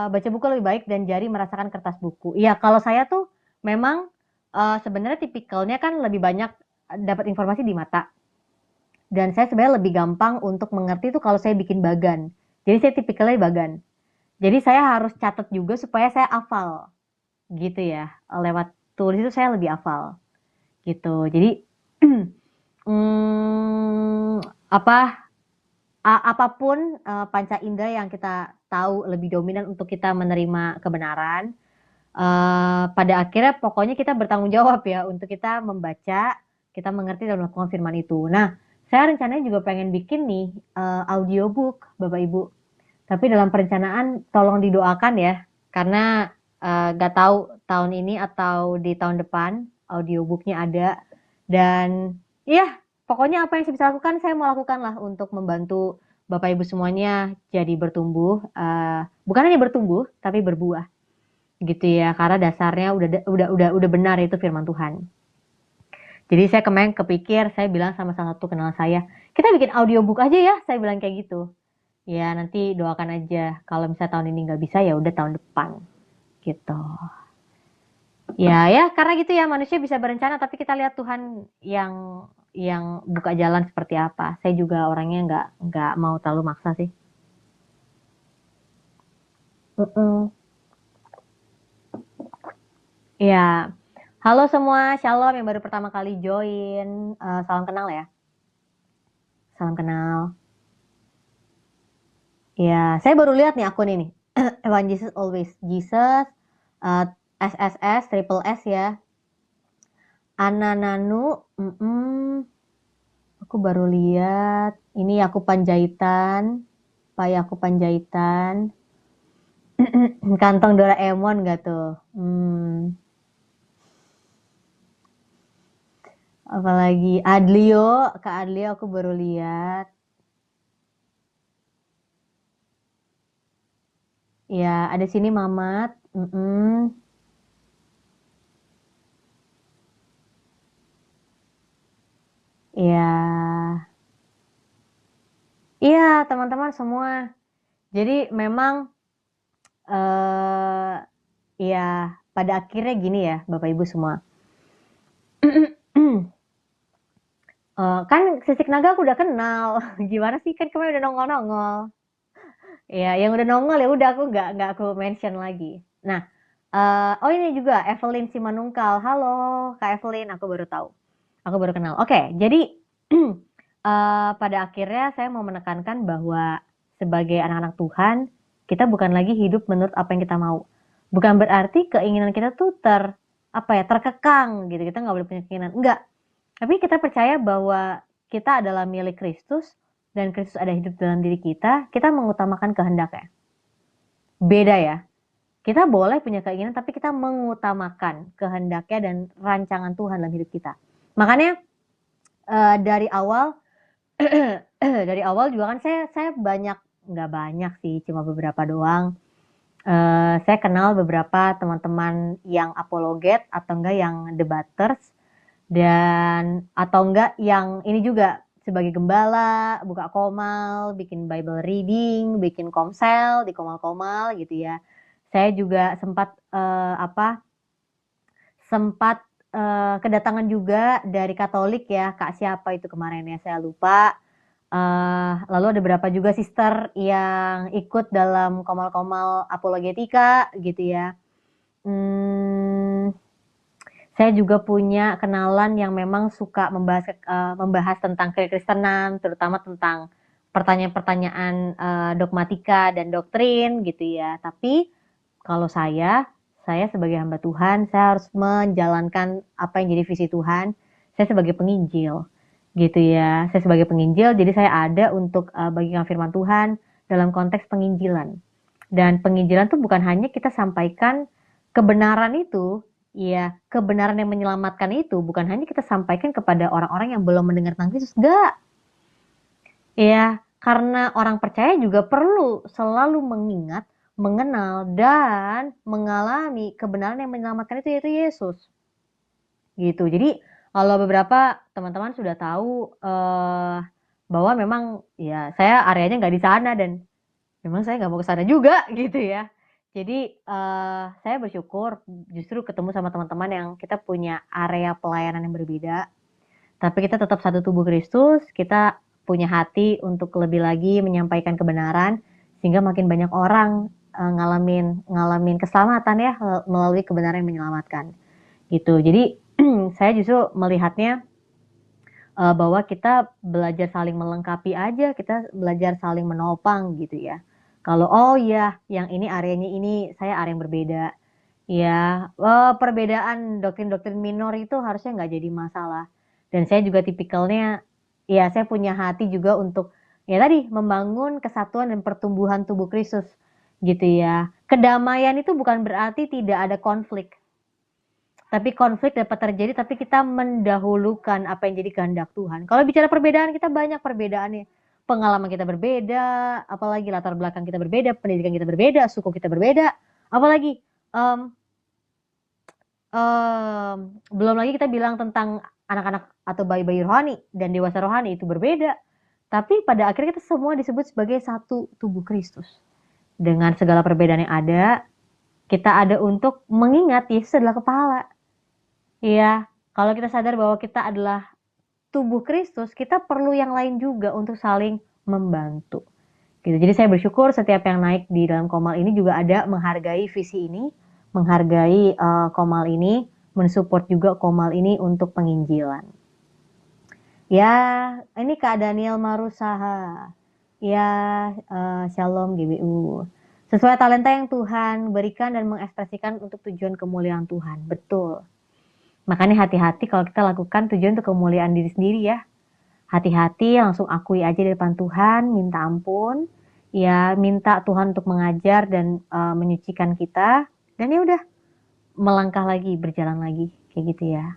baca buku lebih baik dan jari merasakan kertas buku. Iya, kalau saya tuh memang sebenarnya tipikalnya kan lebih banyak dapat informasi di mata. Dan saya sebenarnya lebih gampang untuk mengerti tuh kalau saya bikin bagan. Jadi saya tipikalnya bagan. Jadi saya harus catat juga supaya saya hafal gitu ya. Lewat tulis itu saya lebih hafal gitu. Jadi hmm, apa apapun panca indera yang kita tahu lebih dominan untuk kita menerima kebenaran, pada akhirnya pokoknya kita bertanggung jawab ya untuk kita membaca kita mengerti dan melakukan firman itu. Nah, saya rencananya juga pengen bikin nih audiobook, Bapak Ibu. Tapi dalam perencanaan tolong didoakan ya, karena gak tahu tahun ini atau di tahun depan audiobooknya ada. Dan iya, pokoknya apa yang saya bisa lakukan, saya mau lakukan lah untuk membantu Bapak Ibu semuanya jadi bertumbuh. Bukan hanya bertumbuh, tapi berbuah gitu ya, karena dasarnya udah benar itu firman Tuhan. Jadi saya kemarin kepikir, saya bilang sama salah satu kenal saya, kita bikin audiobook aja ya, saya bilang kayak gitu. Ya nanti doakan aja, kalau misalnya tahun ini nggak bisa ya udah tahun depan gitu. Ya karena gitu ya, manusia bisa berencana tapi kita lihat Tuhan yang buka jalan seperti apa. Saya juga orangnya nggak mau terlalu maksa sih. Ya, halo semua, shalom yang baru pertama kali join. Salam kenal ya. Salam kenal. Ya, saya baru lihat nih akun ini. One Jesus Always. Jesus, SSS, triple S ya. Anananu, aku baru lihat. Ini aku Panjaitan. Pak aku Panjaitan. Kantong Doraemon gak tuh? Apalagi Adlio, Kak Adlio aku baru lihat. Ya, ada sini Mamat. Ya. Iya, teman-teman semua. Jadi memang ya pada akhirnya gini ya, Bapak Ibu semua. Kan Sisik Naga aku udah kenal. Gimana sih, kan kemarin udah nongol-nongol. Ya, yang udah nongol ya udah aku nggak aku mention lagi. Nah, oh ini juga Evelyn Simanungkal. Halo, Kak Evelyn, aku baru tahu. Aku baru kenal. Oke, jadi pada akhirnya saya mau menekankan bahwa sebagai anak-anak Tuhan, kita bukan lagi hidup menurut apa yang kita mau. Bukan berarti keinginan kita tuh terkekang gitu. Kita nggak boleh punya keinginan. Enggak. Tapi kita percaya bahwa kita adalah milik Kristus dan Kristus ada hidup dalam diri kita. Kita mengutamakan kehendaknya. Beda ya. Kita boleh punya keinginan, tapi kita mengutamakan kehendaknya dan rancangan Tuhan dalam hidup kita. Makanya dari awal dari awal juga kan saya nggak banyak sih, cuma beberapa doang. Saya kenal beberapa teman-teman yang apologet atau enggak yang debaters, dan atau enggak yang ini juga sebagai gembala, buka komal, bikin Bible reading, bikin komsel di komal-komal gitu ya. Saya juga sempat kedatangan juga dari Katolik ya, Kak siapa itu kemarin ya, saya lupa. Lalu ada beberapa juga sister yang ikut dalam komal-komal apologetika gitu ya. Saya juga punya kenalan yang memang suka membahas tentang kekristenan, terutama tentang pertanyaan-pertanyaan dogmatika dan doktrin gitu ya. Tapi kalau saya sebagai hamba Tuhan, saya harus menjalankan apa yang jadi visi Tuhan. Saya sebagai penginjil gitu ya. Saya sebagai penginjil, jadi saya ada untuk bagikan firman Tuhan dalam konteks penginjilan. Dan penginjilan itu bukan hanya kita sampaikan kebenaran itu, ya kebenaran yang menyelamatkan itu bukan hanya kita sampaikan kepada orang-orang yang belum mendengar tentang Kristus, enggak. Ya, karena orang percaya juga perlu selalu mengingat, mengenal, dan mengalami kebenaran yang menyelamatkan itu, yaitu Yesus. Gitu. Jadi kalau beberapa teman-teman sudah tahu bahwa memang ya saya areanya nggak di sana dan memang saya nggak mau ke sana juga gitu ya. Jadi saya bersyukur justru ketemu sama teman-teman yang kita punya area pelayanan yang berbeda. Tapi kita tetap satu tubuh Kristus, kita punya hati untuk lebih lagi menyampaikan kebenaran sehingga makin banyak orang ngalamin keselamatan ya melalui kebenaran yang menyelamatkan. Gitu. Jadi saya justru melihatnya bahwa kita belajar saling melengkapi aja, kita belajar saling menopang gitu ya. Kalau yang ini areanya ini, saya area yang berbeda. Ya, perbedaan doktrin-doktrin minor itu harusnya nggak jadi masalah. Dan saya juga tipikalnya, ya saya punya hati juga untuk ya tadi membangun kesatuan dan pertumbuhan tubuh Kristus gitu ya. Kedamaian itu bukan berarti tidak ada konflik. Tapi konflik dapat terjadi tapi kita mendahulukan apa yang jadi kehendak Tuhan. Kalau bicara perbedaan, kita banyak perbedaannya. Pengalaman kita berbeda, apalagi latar belakang kita berbeda, pendidikan kita berbeda, suku kita berbeda, apalagi um, belum lagi kita bilang tentang anak-anak atau bayi-bayi rohani dan dewasa rohani itu berbeda. Tapi pada akhirnya kita semua disebut sebagai satu tubuh Kristus. Dengan segala perbedaan yang ada, kita ada untuk mengingat Yesus adalah kepala. Iya, kalau kita sadar bahwa kita adalah tubuh Kristus, kita perlu yang lain juga untuk saling membantu. Gitu. Jadi saya bersyukur setiap yang naik di dalam Komal ini juga ada menghargai visi ini, menghargai Komal ini, mensupport juga Komal ini untuk penginjilan. Ya, ini Kak Daniel Marusaha. Ya, Shalom GBU. Sesuai talenta yang Tuhan berikan dan mengekspresikan untuk tujuan kemuliaan Tuhan. Betul. Makanya hati-hati kalau kita lakukan tujuan untuk kemuliaan diri sendiri ya. Hati-hati, langsung akui aja di depan Tuhan, minta ampun. Ya, minta Tuhan untuk mengajar dan menyucikan kita. Dan ya udah, melangkah lagi, berjalan lagi. Kayak gitu ya.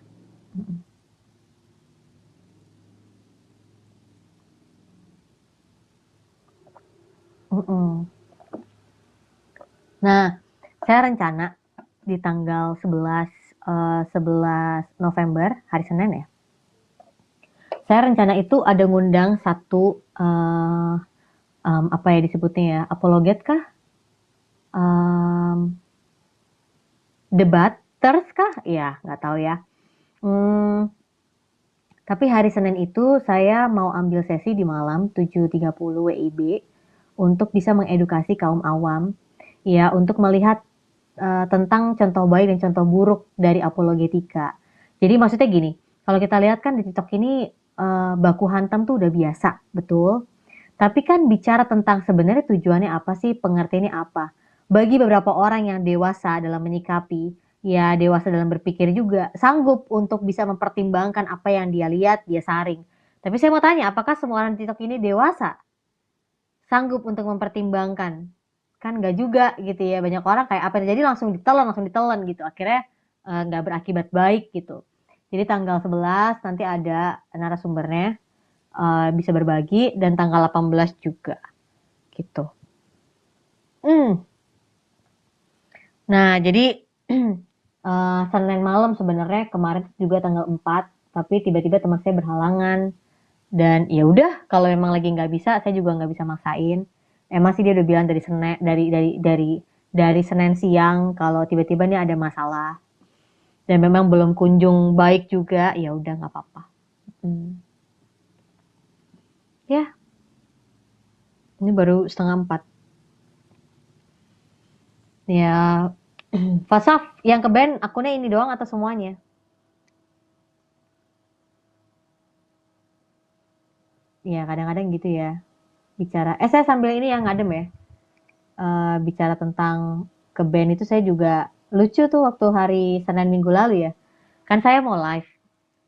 Nah, saya rencana di tanggal 11 November, hari Senin ya. Saya rencana itu ada ngundang satu apa ya disebutnya ya, apologet kah? Debaters kah? Ya, nggak tahu ya. Tapi hari Senin itu saya mau ambil sesi di malam 7.30 WIB untuk bisa mengedukasi kaum awam ya untuk melihat tentang contoh baik dan contoh buruk dari apologetika. Jadi maksudnya gini, kalau kita lihat kan di TikTok ini baku hantam tuh udah biasa, betul? Tapi kan bicara tentang sebenarnya tujuannya apa sih, pengertiannya apa? Bagi beberapa orang yang dewasa dalam menyikapi, ya dewasa dalam berpikir juga, sanggup untuk bisa mempertimbangkan apa yang dia lihat, dia saring. Tapi saya mau tanya, apakah semua orang di TikTok ini dewasa? Sanggup untuk mempertimbangkan? Kan nggak juga gitu ya. Banyak orang kayak apa yang terjadi langsung ditelan gitu. Akhirnya nggak berakibat baik gitu. Jadi tanggal 11 nanti ada narasumbernya bisa berbagi dan tanggal 18 juga gitu. Nah, jadi Senin malam sebenarnya kemarin juga tanggal 4, tapi tiba-tiba teman saya berhalangan dan ya udah kalau memang lagi nggak bisa, saya juga nggak bisa maksain. Emang sih dia udah bilang dari Senin dari Senin siang kalau tiba-tiba nih ada masalah dan memang belum kunjung baik juga, ya udah nggak apa-apa. Ya, ini baru 3:30. Ya, Fasaf yang ke band akunnya ini doang atau semuanya? Ya kadang-kadang gitu ya. Bicara, saya sambil ini yang ngadem ya. Bicara tentang ke band itu saya juga lucu tuh waktu hari Senin minggu lalu ya. Kan saya mau live.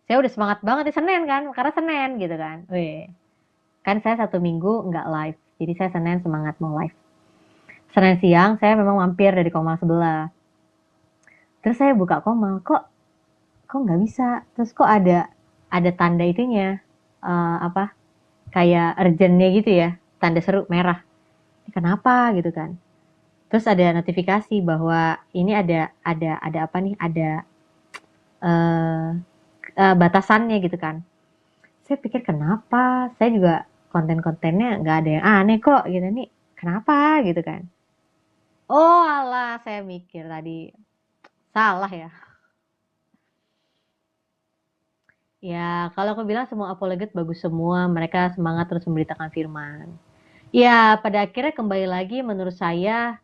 Saya udah semangat banget di Senin kan, karena Senin gitu kan. Wih. Kan saya 1 minggu nggak live. Jadi saya Senin semangat mau live. Senin siang saya memang mampir dari Komal sebelah. Terus saya buka Komal, kok nggak bisa. Terus kok ada tanda itunya, apa kayak urgentnya gitu ya, tanda seru merah. Ini kenapa gitu kan? Terus ada notifikasi bahwa ini ada apa nih? Ada batasannya gitu kan. Saya pikir kenapa? Saya juga konten-kontennya nggak ada yang aneh kok gitu nih. Kenapa gitu kan? Oh alah, saya mikir tadi salah ya. Ya, kalau aku bilang semua apologet bagus semua, mereka semangat terus memberitakan firman. Ya, pada akhirnya kembali lagi menurut saya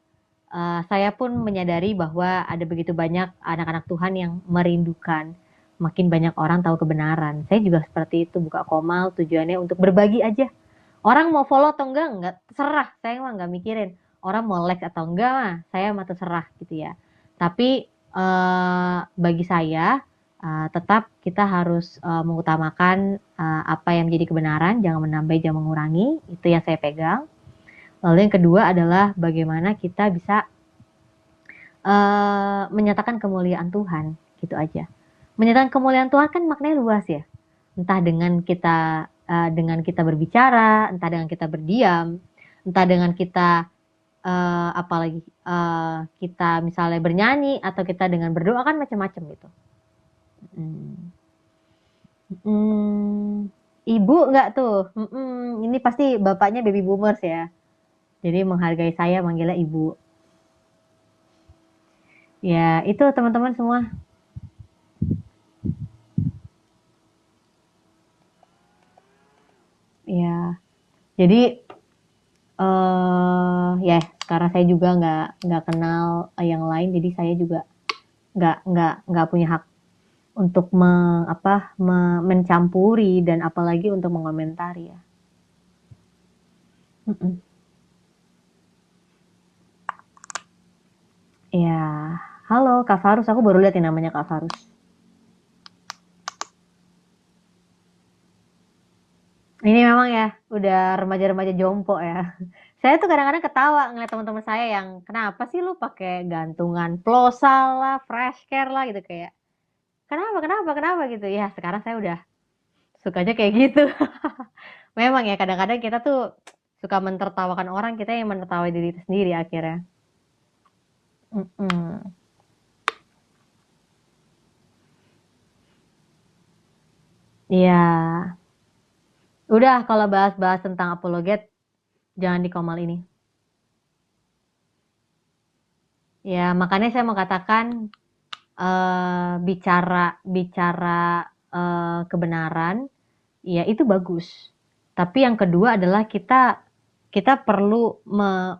pun menyadari bahwa ada begitu banyak anak-anak Tuhan yang merindukan makin banyak orang tahu kebenaran. Saya juga seperti itu, buka Komal tujuannya untuk berbagi aja. Orang mau follow atau enggak terserah. Saya mah nggak mikirin. Orang mau like atau enggak mah, saya mah terserah gitu ya. Tapi bagi saya tetap kita harus mengutamakan apa yang menjadi kebenaran, jangan menambah, jangan mengurangi. Itu yang saya pegang. Lalu yang kedua adalah bagaimana kita bisa menyatakan kemuliaan Tuhan, gitu aja. Menyatakan kemuliaan Tuhan kan maknanya luas ya. Entah dengan kita berbicara, entah dengan kita berdiam, entah dengan kita apalagi kita misalnya bernyanyi atau kita dengan berdoa kan macam-macam gitu. Hmm. Hmm. Ibu nggak tuh? Ini pasti bapaknya baby boomers ya. Jadi menghargai saya manggilnya ibu. Ya itu teman-teman semua. Ya. Jadi ya karena saya juga nggak kenal yang lain, jadi saya juga nggak punya hak untuk mencampuri dan apalagi untuk mengomentari ya. Ya, halo Kak Farus, aku baru lihat yang namanya Kak Farus. Ini memang ya, udah remaja-remaja jompo ya. Saya tuh kadang-kadang ketawa ngeliat teman-teman saya yang kenapa sih lu pakai gantungan plosa lah, fresh care lah gitu kayak. Kenapa, kenapa, kenapa gitu. Ya, sekarang saya udah sukanya kayak gitu. Memang ya, kadang-kadang kita tuh suka mentertawakan orang, kita yang menertawai diri sendiri akhirnya. Mm-mm. Iya, udah kalau bahas-bahas tentang apologet, jangan di Komal ini. Ya, makanya saya mau katakan bicara bicara kebenaran, ya itu bagus. Tapi yang kedua adalah kita kita perlu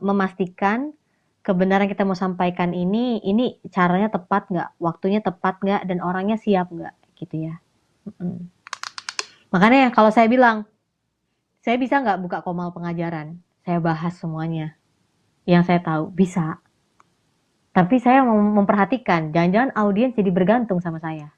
memastikan kebenaran kita mau sampaikan ini caranya tepat nggak, waktunya tepat nggak, dan orangnya siap nggak, gitu ya. Mm-mm. Makanya kalau saya bilang, saya bisa nggak buka Komal pengajaran, saya bahas semuanya yang saya tahu, bisa. Tapi saya mau memperhatikan, jangan-jangan audiens jadi bergantung sama saya.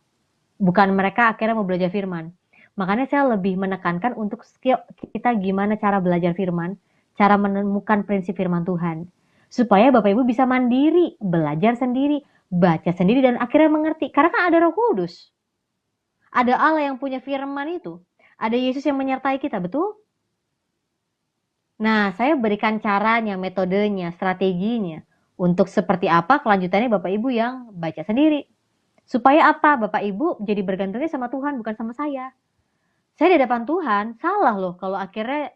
Bukan mereka akhirnya mau belajar firman. Makanya saya lebih menekankan untuk skill kita gimana cara belajar firman, cara menemukan prinsip firman Tuhan. Supaya Bapak Ibu bisa mandiri, belajar sendiri, baca sendiri, dan akhirnya mengerti. Karena kan ada Roh Kudus. Ada Allah yang punya firman itu. Ada Yesus yang menyertai kita, betul? Nah, saya berikan caranya, metodenya, strateginya. Untuk seperti apa kelanjutannya Bapak Ibu yang baca sendiri. Supaya apa? Bapak Ibu jadi bergantungnya sama Tuhan, bukan sama saya. Saya di hadapan Tuhan, salah loh kalau akhirnya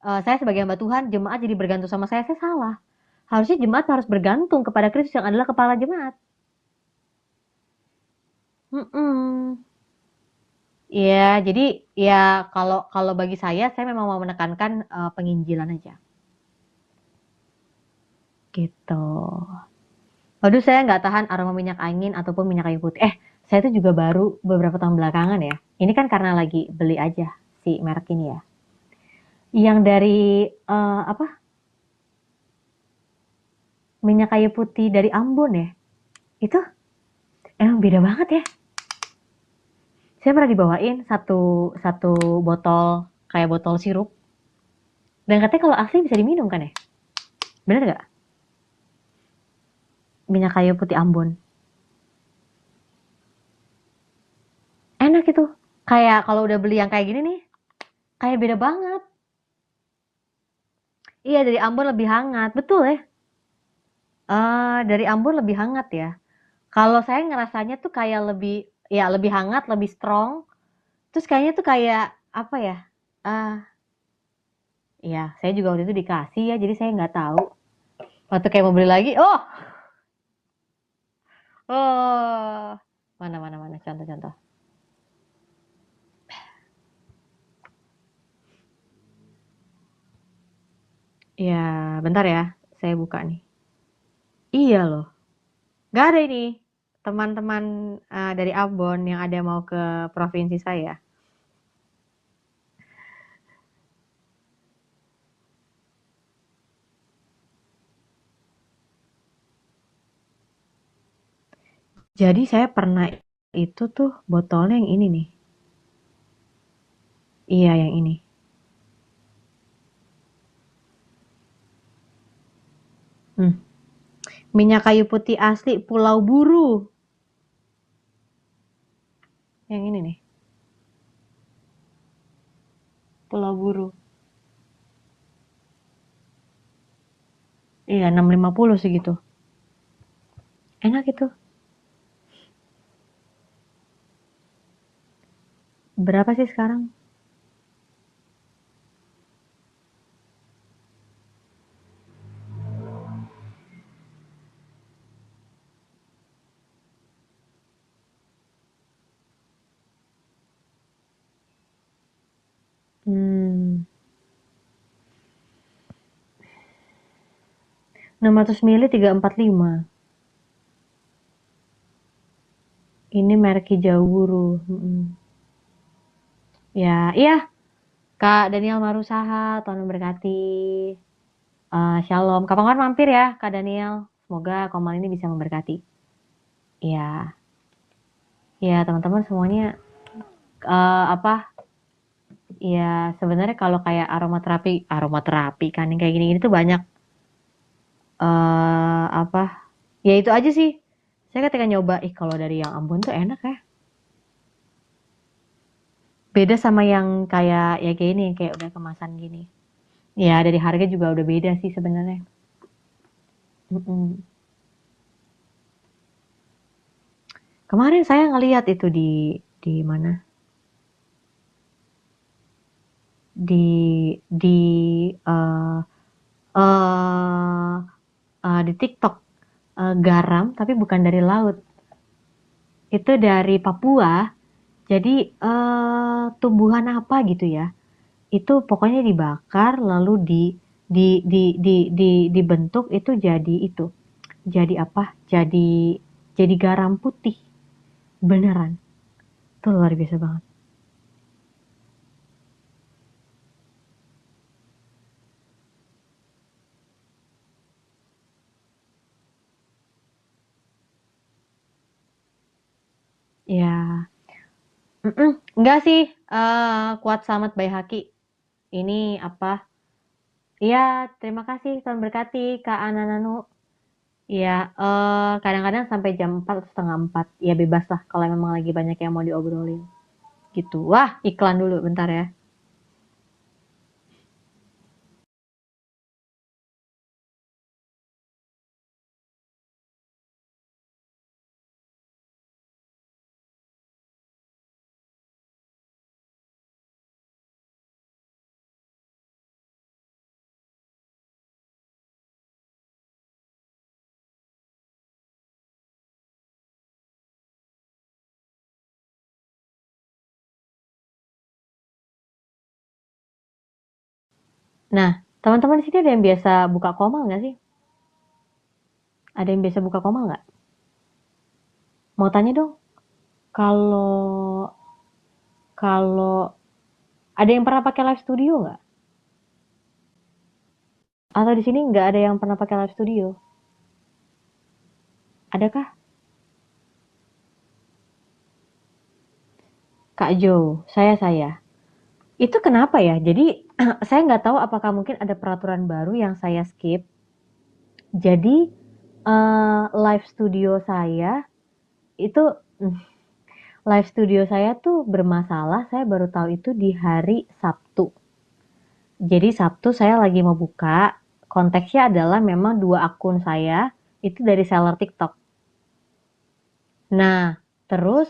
saya sebagai hamba Tuhan, jemaat jadi bergantung sama saya salah. Harusnya jemaat harus bergantung kepada Kristus yang adalah kepala jemaat. Mm-mm. Ya, jadi ya kalau kalau bagi saya memang mau menekankan penginjilan aja. Gitu. Waduh, saya nggak tahan aroma minyak angin ataupun minyak kayu putih. Saya tuh juga baru beberapa tahun belakangan ya. Ini kan karena lagi beli aja si merek ini ya. Yang dari apa? Minyak kayu putih dari Ambon ya. Itu emang beda banget ya. Saya pernah dibawain satu satu botol kayak botol sirup. Dan katanya kalau asli bisa diminum kan ya? Bener nggak? Minyak kayu putih Ambon. Enak itu. Kayak kalau udah beli yang kayak gini nih, kayak beda banget. Iya, dari Ambon lebih hangat. Betul ya? Dari Ambon lebih hangat ya. Kalau saya ngerasanya tuh kayak lebih, ya lebih hangat, lebih strong. Terus kayaknya tuh kayak apa ya? Ah, ya saya juga waktu itu dikasih ya, jadi saya nggak tahu. Waktu kayak mau beli lagi, oh, mana mana mana contoh-contoh. Ya, bentar ya, saya buka nih. Iya loh, nggak ada ini teman-teman dari Ambon yang ada mau ke provinsi saya. Jadi saya pernah itu tuh botolnya yang ini nih. Iya, yang ini. Hmm. Minyak kayu putih asli Pulau Buru. Yang ini nih, Pulau Buru. Iya, 650 segitu. Enak itu. Berapa sih sekarang? Hmm, 600 ml 345. Ini merek hijau buru. Ya, iya. Kak Daniel Marusaha, Tuhan memberkati. Shalom. Kapan-kapan mampir ya, Kak Daniel. Semoga komal ini bisa memberkati. Ya, ya teman-teman semuanya apa? Ya sebenarnya kalau kayak aromaterapi kan yang kayak gini-gini tuh banyak apa? Ya itu aja sih. Saya ketika nyoba, kalau dari yang Ambon tuh enak ya. Beda sama yang kayak ya kayak ini, kayak udah kemasan gini. Ya dari harga juga udah beda sih sebenarnya. Mm-mm. Kemarin saya ngeliat itu di mana? Di eh eh di TikTok, garam tapi bukan dari laut. Itu dari Papua. Jadi tumbuhan apa gitu ya? Itu pokoknya dibakar lalu dibentuk itu jadi itu. Jadi apa? Jadi garam putih. Beneran. Itu luar biasa banget. Ya. Enggak sih, Kuat Selamat by Haki. Ini apa? Iya, terima kasih, Tuhan berkati, Kak Anananu. Iya, kadang-kadang sampai jam 4 atau setengah 4. Ya bebas lah kalau memang lagi banyak yang mau diobrolin. Gitu. Wah, iklan dulu bentar ya. Nah, teman-teman di sini ada yang biasa buka koma nggak sih? Ada yang biasa buka koma nggak? Mau tanya dong, kalau kalau ada yang pernah pakai live studio nggak? Atau di sini nggak ada yang pernah pakai live studio? Adakah? Kak Jo, saya. Itu kenapa ya? Jadi saya nggak tahu apakah mungkin ada peraturan baru yang saya skip. Jadi live studio saya itu live studio saya tuh bermasalah. Saya baru tahu itu di hari Sabtu. Jadi Sabtu saya lagi mau buka. Konteksnya adalah memang dua akun saya itu dari seller TikTok. Nah, terus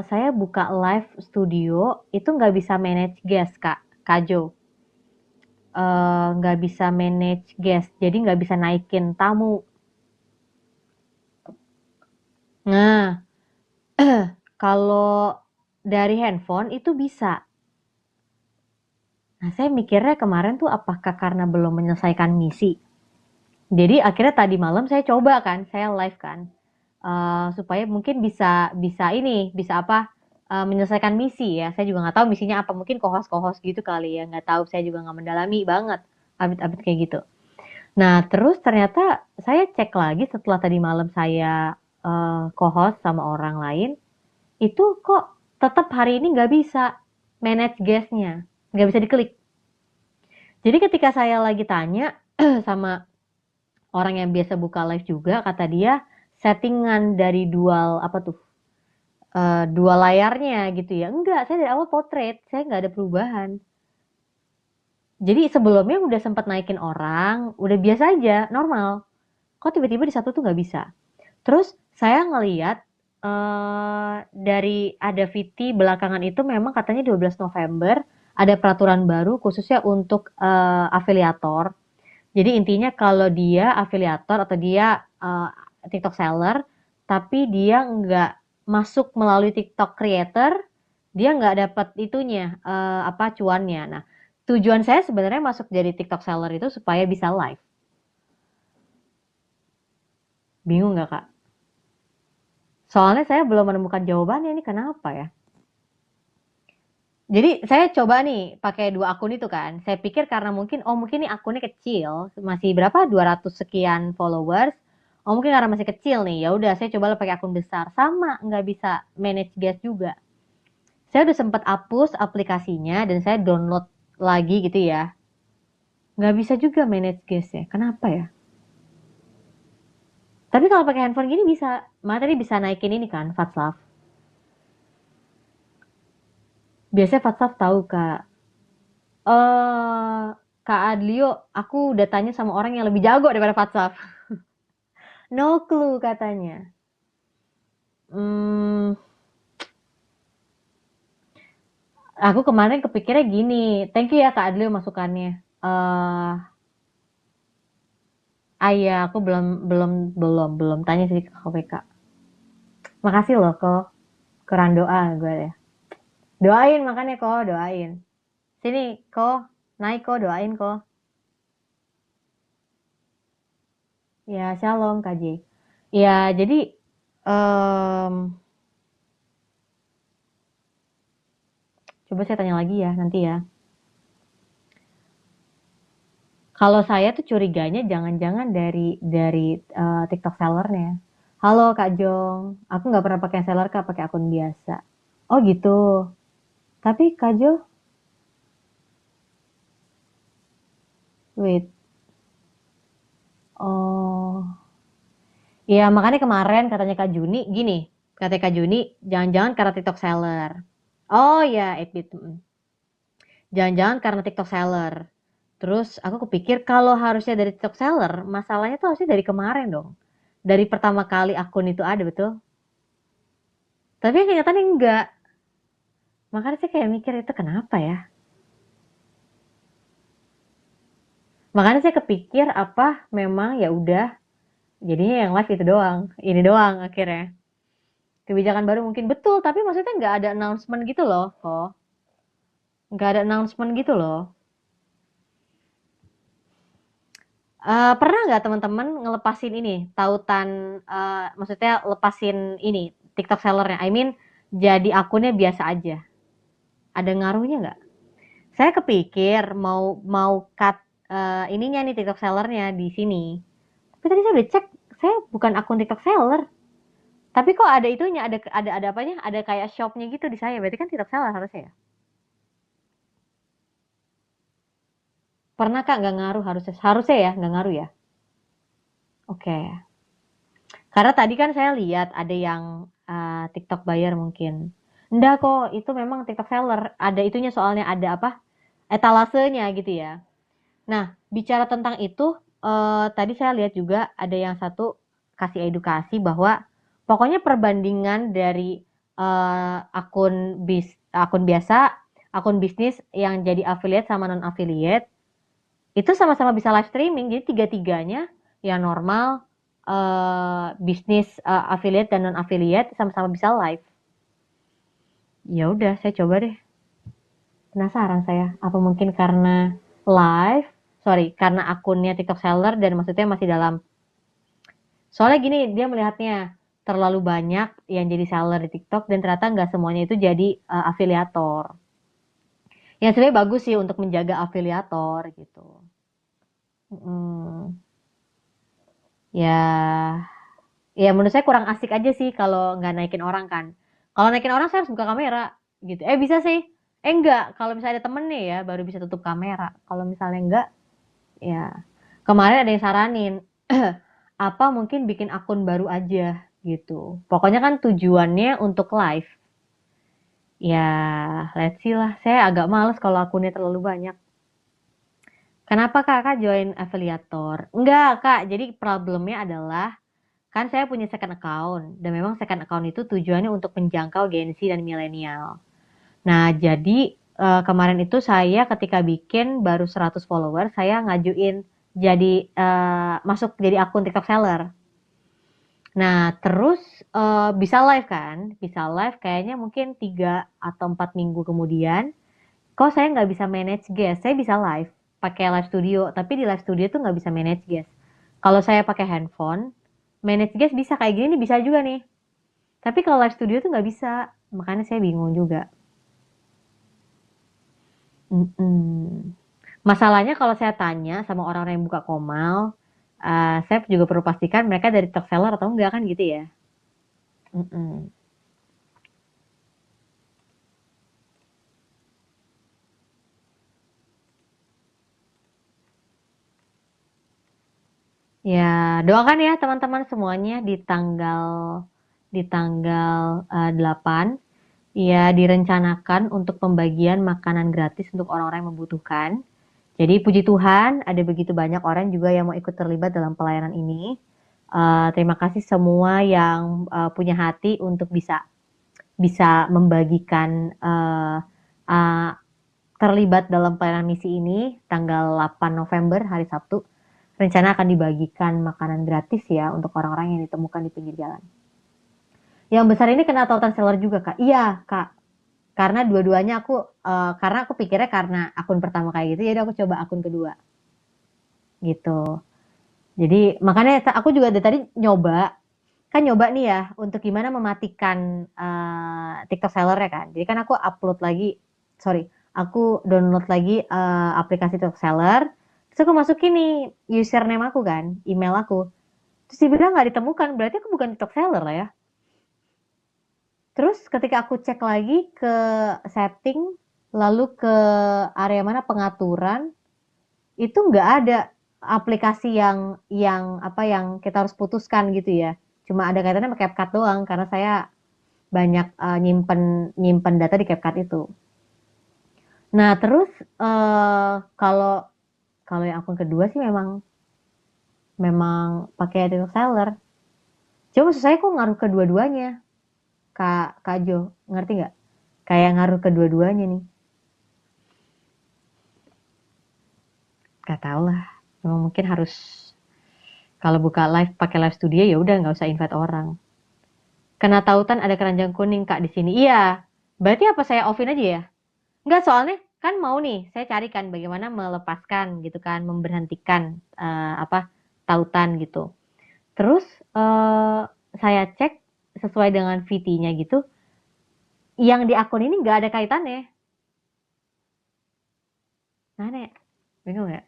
saya buka live studio itu nggak bisa manage guest Kak, Kajo. Nggak bisa manage guest, jadi nggak bisa naikin tamu. Nah, kalau dari handphone itu bisa. Nah, saya mikirnya kemarin tuh apakah karena belum menyelesaikan misi. Jadi akhirnya tadi malam saya coba kan, saya live kan, supaya mungkin bisa ini, bisa apa, menyelesaikan misi ya. Saya juga nggak tahu misinya apa, mungkin kohos-kohos gitu kali ya, nggak tahu. Saya juga nggak mendalami banget update-update kayak gitu. Nah, terus ternyata saya cek lagi setelah tadi malam saya co-host sama orang lain, itu kok tetap hari ini nggak bisa manage guestnya, nggak bisa diklik. Jadi ketika saya lagi tanya sama orang yang biasa buka live juga, kata dia settingan dari dual apa tuh, dua layarnya gitu ya. Enggak, saya dari awal portrait, saya nggak ada perubahan. Jadi sebelumnya udah sempat naikin orang, udah biasa aja, normal. Kok tiba-tiba di satu tuh nggak bisa. Terus saya ngeliat dari ada VT belakangan itu memang katanya 12 November ada peraturan baru khususnya untuk afiliator. Jadi intinya kalau dia afiliator atau dia TikTok seller, tapi dia nggak masuk melalui TikTok creator, dia nggak dapat itunya apa cuannya. Nah, tujuan saya sebenarnya masuk jadi TikTok seller itu supaya bisa live. Bingung nggak kak? Soalnya saya belum menemukan jawabannya ini kenapa ya? Jadi saya coba nih pakai dua akun itu kan. Saya pikir karena mungkin nih akunnya kecil, masih berapa 200 sekian followers. Oh mungkin karena masih kecil nih. Ya udah saya coba pakai akun besar. Sama nggak bisa manage guest juga. Saya udah sempat hapus aplikasinya dan saya download lagi gitu ya. Nggak bisa juga manage guest ya. Kenapa ya? Tapi kalau pakai handphone gini bisa. Makanya tadi bisa naikin ini kan, WhatsApp. Biasanya WhatsApp tahu kak. eh Kak Adlio, aku udah tanya sama orang yang lebih jago daripada WhatsApp. No clue katanya. Hmm, aku kemarin kepikirnya gini. Thank you ya Kak Adlio masukannya. Iya, aku belum belum belum tanya sih ke KPK. Makasih loh kok. Kurang doa gue ya. Doain makanya kok, doain. Sini kok, naik kok, doain kok. Ya, shalom Kak J. Ya, jadi em, coba saya tanya lagi ya nanti ya. Kalau saya tuh curiganya jangan-jangan dari TikTok sellernya. Halo Kak Jong, aku nggak pernah pakai seller Kak, pakai akun biasa. Oh gitu. Tapi Kak Jo, wait. Oh, iya makanya kemarin katanya Kak Juni gini, katanya Kak Juni, jangan-jangan karena TikTok seller. Oh ya, 8-bit. Jangan-jangan karena TikTok seller. Terus aku kepikir kalau harusnya dari TikTok seller, masalahnya tuh harusnya dari kemarin dong. Dari pertama kali akun itu ada, betul? Tapi kenyataannya enggak. Makanya saya kayak mikir itu kenapa ya? Makanya saya kepikir apa memang ya udah jadinya yang live itu doang, ini doang akhirnya. Kebijakan baru mungkin betul, tapi maksudnya nggak ada announcement gitu loh, kok. Nggak ada announcement gitu loh. Pernah nggak teman-teman ngelepasin ini tautan, maksudnya lepasin ini TikTok sellernya? I mean jadi akunnya biasa aja. Ada ngaruhnya nggak? Saya kepikir mau mau cut ininya nih TikTok sellernya di sini. Tapi tadi saya udah cek, saya bukan akun TikTok seller. Tapi kok ada itunya, ada apanya? Ada kayak shopnya gitu di saya. Berarti kan TikTok seller harusnya ya. Pernah Kak nggak ngaruh harusnya? Harusnya ya nggak ngaruh ya. Oke. Karena tadi kan saya lihat ada yang TikTok buyer mungkin. Enggak kok, itu memang TikTok seller. Ada itunya soalnya ada apa? Etalasenya gitu ya. Nah, bicara tentang itu, tadi saya lihat juga ada yang satu kasih edukasi bahwa pokoknya perbandingan dari akun biasa, akun bisnis yang jadi affiliate sama non affiliate itu sama-sama bisa live streaming. Jadi tiga-tiganya yang normal, bisnis affiliate dan non affiliate sama-sama bisa live. Ya udah, saya coba deh. Penasaran saya, apa mungkin karena live, sorry, karena akunnya TikTok seller dan maksudnya masih dalam. Soalnya gini, dia melihatnya terlalu banyak yang jadi seller di TikTok dan ternyata nggak semuanya itu jadi afiliator. Yang sebenarnya bagus sih untuk menjaga afiliator gitu. Hmm, ya, ya menurut saya kurang asik aja sih kalau nggak naikin orang kan. Kalau naikin orang saya harus buka kamera gitu. Bisa sih. Enggak, kalau misalnya ada temennya ya baru bisa tutup kamera. Kalau misalnya enggak, ya kemarin ada yang saranin apa mungkin bikin akun baru aja gitu. Pokoknya kan tujuannya untuk live. Ya, let's see lah. Saya agak males kalau akunnya terlalu banyak. Kenapa kakak join afiliator? Enggak kak, jadi problemnya adalah kan saya punya second account dan memang second account itu tujuannya untuk menjangkau Gen Z dan milenial. Nah, jadi kemarin itu saya ketika bikin baru 100 follower, saya ngajuin jadi masuk jadi akun TikTok seller. Nah, terus bisa live kan? Bisa live kayaknya mungkin 3 atau 4 minggu kemudian. Kok saya nggak bisa manage guest? Saya bisa live pakai live studio, tapi di live studio tuh nggak bisa manage guest. Kalau saya pakai handphone, manage guest bisa kayak gini nih, bisa juga nih. Tapi kalau live studio tuh nggak bisa. Makanya saya bingung juga. Mm-mm. Masalahnya kalau saya tanya sama orang-orang yang buka Komal, saya juga perlu pastikan mereka dari top seller atau enggak kan gitu ya. Mm-mm. Ya, doakan ya teman-teman semuanya di tanggal 8 ya direncanakan untuk pembagian makanan gratis untuk orang-orang yang membutuhkan. Jadi puji Tuhan ada begitu banyak orang juga yang mau ikut terlibat dalam pelayanan ini. Terima kasih semua yang punya hati untuk bisa bisa membagikan terlibat dalam pelayanan misi ini tanggal 8 November hari Sabtu. Rencana akan dibagikan makanan gratis ya untuk orang-orang yang ditemukan di pinggir jalan. Yang besar ini kena tautan seller juga kak. Iya kak. Karena dua-duanya karena aku pikirnya karena akun pertama kayak gitu, jadi aku coba akun kedua gitu. Jadi makanya aku juga dari tadi nyoba nih ya untuk gimana mematikan TikTok seller ya kan. Jadi kan aku download lagi aplikasi TikTok seller. Terus aku masukin nih username aku kan, email aku. Terus dibilang nggak ditemukan, berarti aku bukan TikTok seller lah ya. Terus ketika aku cek lagi ke setting, lalu ke area mana pengaturan, itu nggak ada aplikasi yang kita harus putuskan gitu ya. Cuma ada kaitannya sama CapCut doang karena saya banyak nyimpen nyimpen data di CapCut itu. Nah, terus kalau kalau yang akun kedua sih memang memang pakai Adobe Seller. Cuma maksud saya kok ngaruh kedua-duanya, Kak Jo, ngerti nggak? Kayak ngaruh kedua-duanya nih. Gak tau lah. Memang mungkin harus kalau buka live pakai live studio ya udah nggak usah invite orang. Kena tautan ada keranjang kuning kak di sini. Iya. Berarti apa saya offin aja ya? Enggak soalnya kan mau nih saya carikan bagaimana melepaskan gitu kan, memberhentikan apa tautan gitu. Terus saya cek sesuai dengan VT-nya gitu, yang di akun ini nggak ada kaitannya. Mana ya? Bingung ya?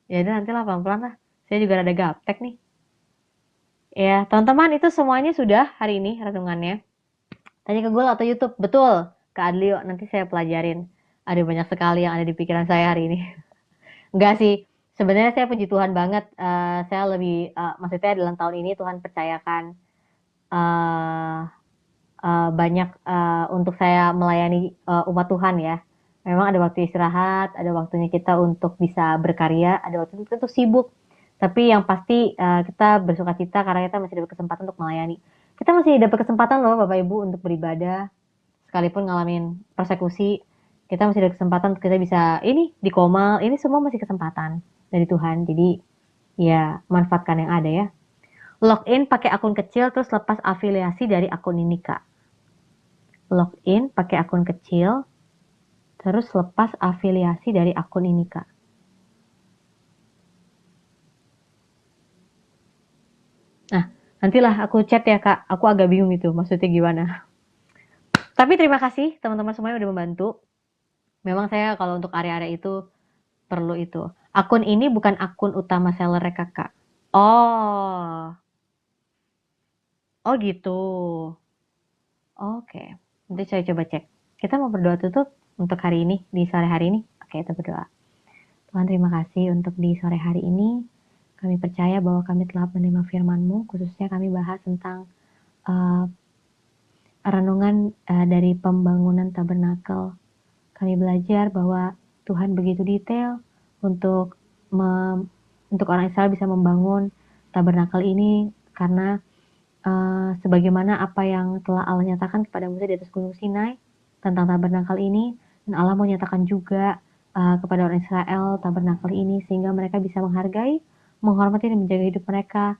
Ya udah nanti lah pelan-pelan lah. Saya juga rada gaptek nih. Ya, teman-teman itu semuanya sudah hari ini renungannya. Tanya ke Google atau YouTube. Betul, Kak Adlio. Nanti saya pelajarin. Ada banyak sekali yang ada di pikiran saya hari ini. Enggak sih. Sebenarnya saya puji Tuhan banget. Saya lebih, maksudnya dalam tahun ini Tuhan percayakan uh, banyak untuk saya melayani umat Tuhan ya. Memang ada waktu istirahat, ada waktunya kita untuk bisa berkarya, ada waktu kita untuk sibuk. Tapi yang pasti kita bersuka cita karena kita masih dapat kesempatan untuk melayani. Kita masih dapat kesempatan loh Bapak Ibu untuk beribadah, sekalipun ngalamin persekusi, kita masih ada kesempatan untuk kita bisa ini di Komal, ini semua masih kesempatan dari Tuhan. Jadi ya manfaatkan yang ada ya. Login pakai akun kecil terus lepas afiliasi dari akun ini Kak. Login pakai akun kecil terus lepas afiliasi dari akun ini Kak. Nah, nantilah aku chat ya Kak. Aku agak bingung itu maksudnya gimana. Tapi terima kasih teman-teman semuanya udah membantu. Memang saya kalau untuk area-area itu perlu itu. Akun ini bukan akun utama seller Kakak. Oh. Oh gitu. Oke, nanti saya coba cek. Kita mau berdoa tutup untuk hari ini, di sore hari ini. Oke, kita berdoa. Tuhan, terima kasih untuk di sore hari ini. Kami percaya bahwa kami telah menerima firman-Mu, khususnya kami bahas tentang uh, renungan dari pembangunan tabernakel. Kami belajar bahwa Tuhan begitu detail untuk untuk orang Israel bisa membangun tabernakel ini karena sebagaimana apa yang telah Allah nyatakan kepada Musa di atas Gunung Sinai tentang tabernakel ini, dan Allah mau nyatakan juga kepada orang Israel tabernakel ini sehingga mereka bisa menghargai, menghormati dan menjaga hidup mereka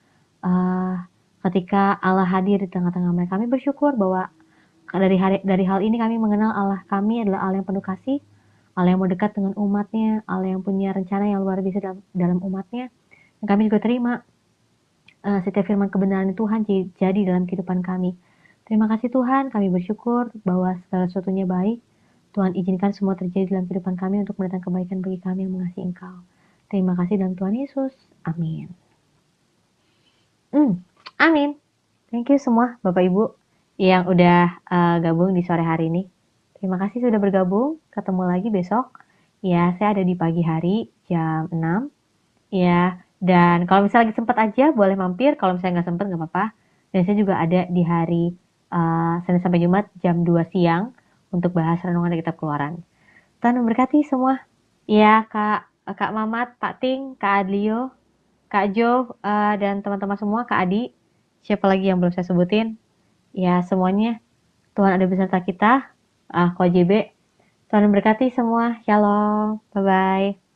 ketika Allah hadir di tengah-tengah mereka. Kami bersyukur bahwa dari hal ini kami mengenal Allah kami adalah Allah yang penuh kasih, Allah yang mau dekat dengan umatnya, Allah yang punya rencana yang luar biasa dalam umatnya. Dan kami juga terima setiap firman kebenaran Tuhan jadi dalam kehidupan kami. Terima kasih Tuhan, kami bersyukur bahwa segala sesuatunya baik. Tuhan izinkan semua terjadi dalam kehidupan kami untuk mendatangkan kebaikan bagi kami yang mengasihi Engkau. Terima kasih dalam Tuhan Yesus. Amin. Amin. Thank you semua Bapak Ibu yang udah gabung di sore hari ini. Terima kasih sudah bergabung. Ketemu lagi besok. Ya, saya ada di pagi hari jam 6. Ya, dan kalau misalnya lagi sempat aja boleh mampir. Kalau misalnya nggak sempat nggak apa-apa. Dan saya juga ada di hari Senin sampai Jumat jam 2 siang untuk bahas renungan dari kitab Keluaran. Tuhan memberkati semua. Ya, Kak Mamat, Pak Ting, Kak Adlio, Kak Jo, dan teman-teman semua, Kak Adi. Siapa lagi yang belum saya sebutin? Ya, semuanya. Tuhan ada beserta kita. Ko JB. Tuhan memberkati semua. Shalom. Bye-bye.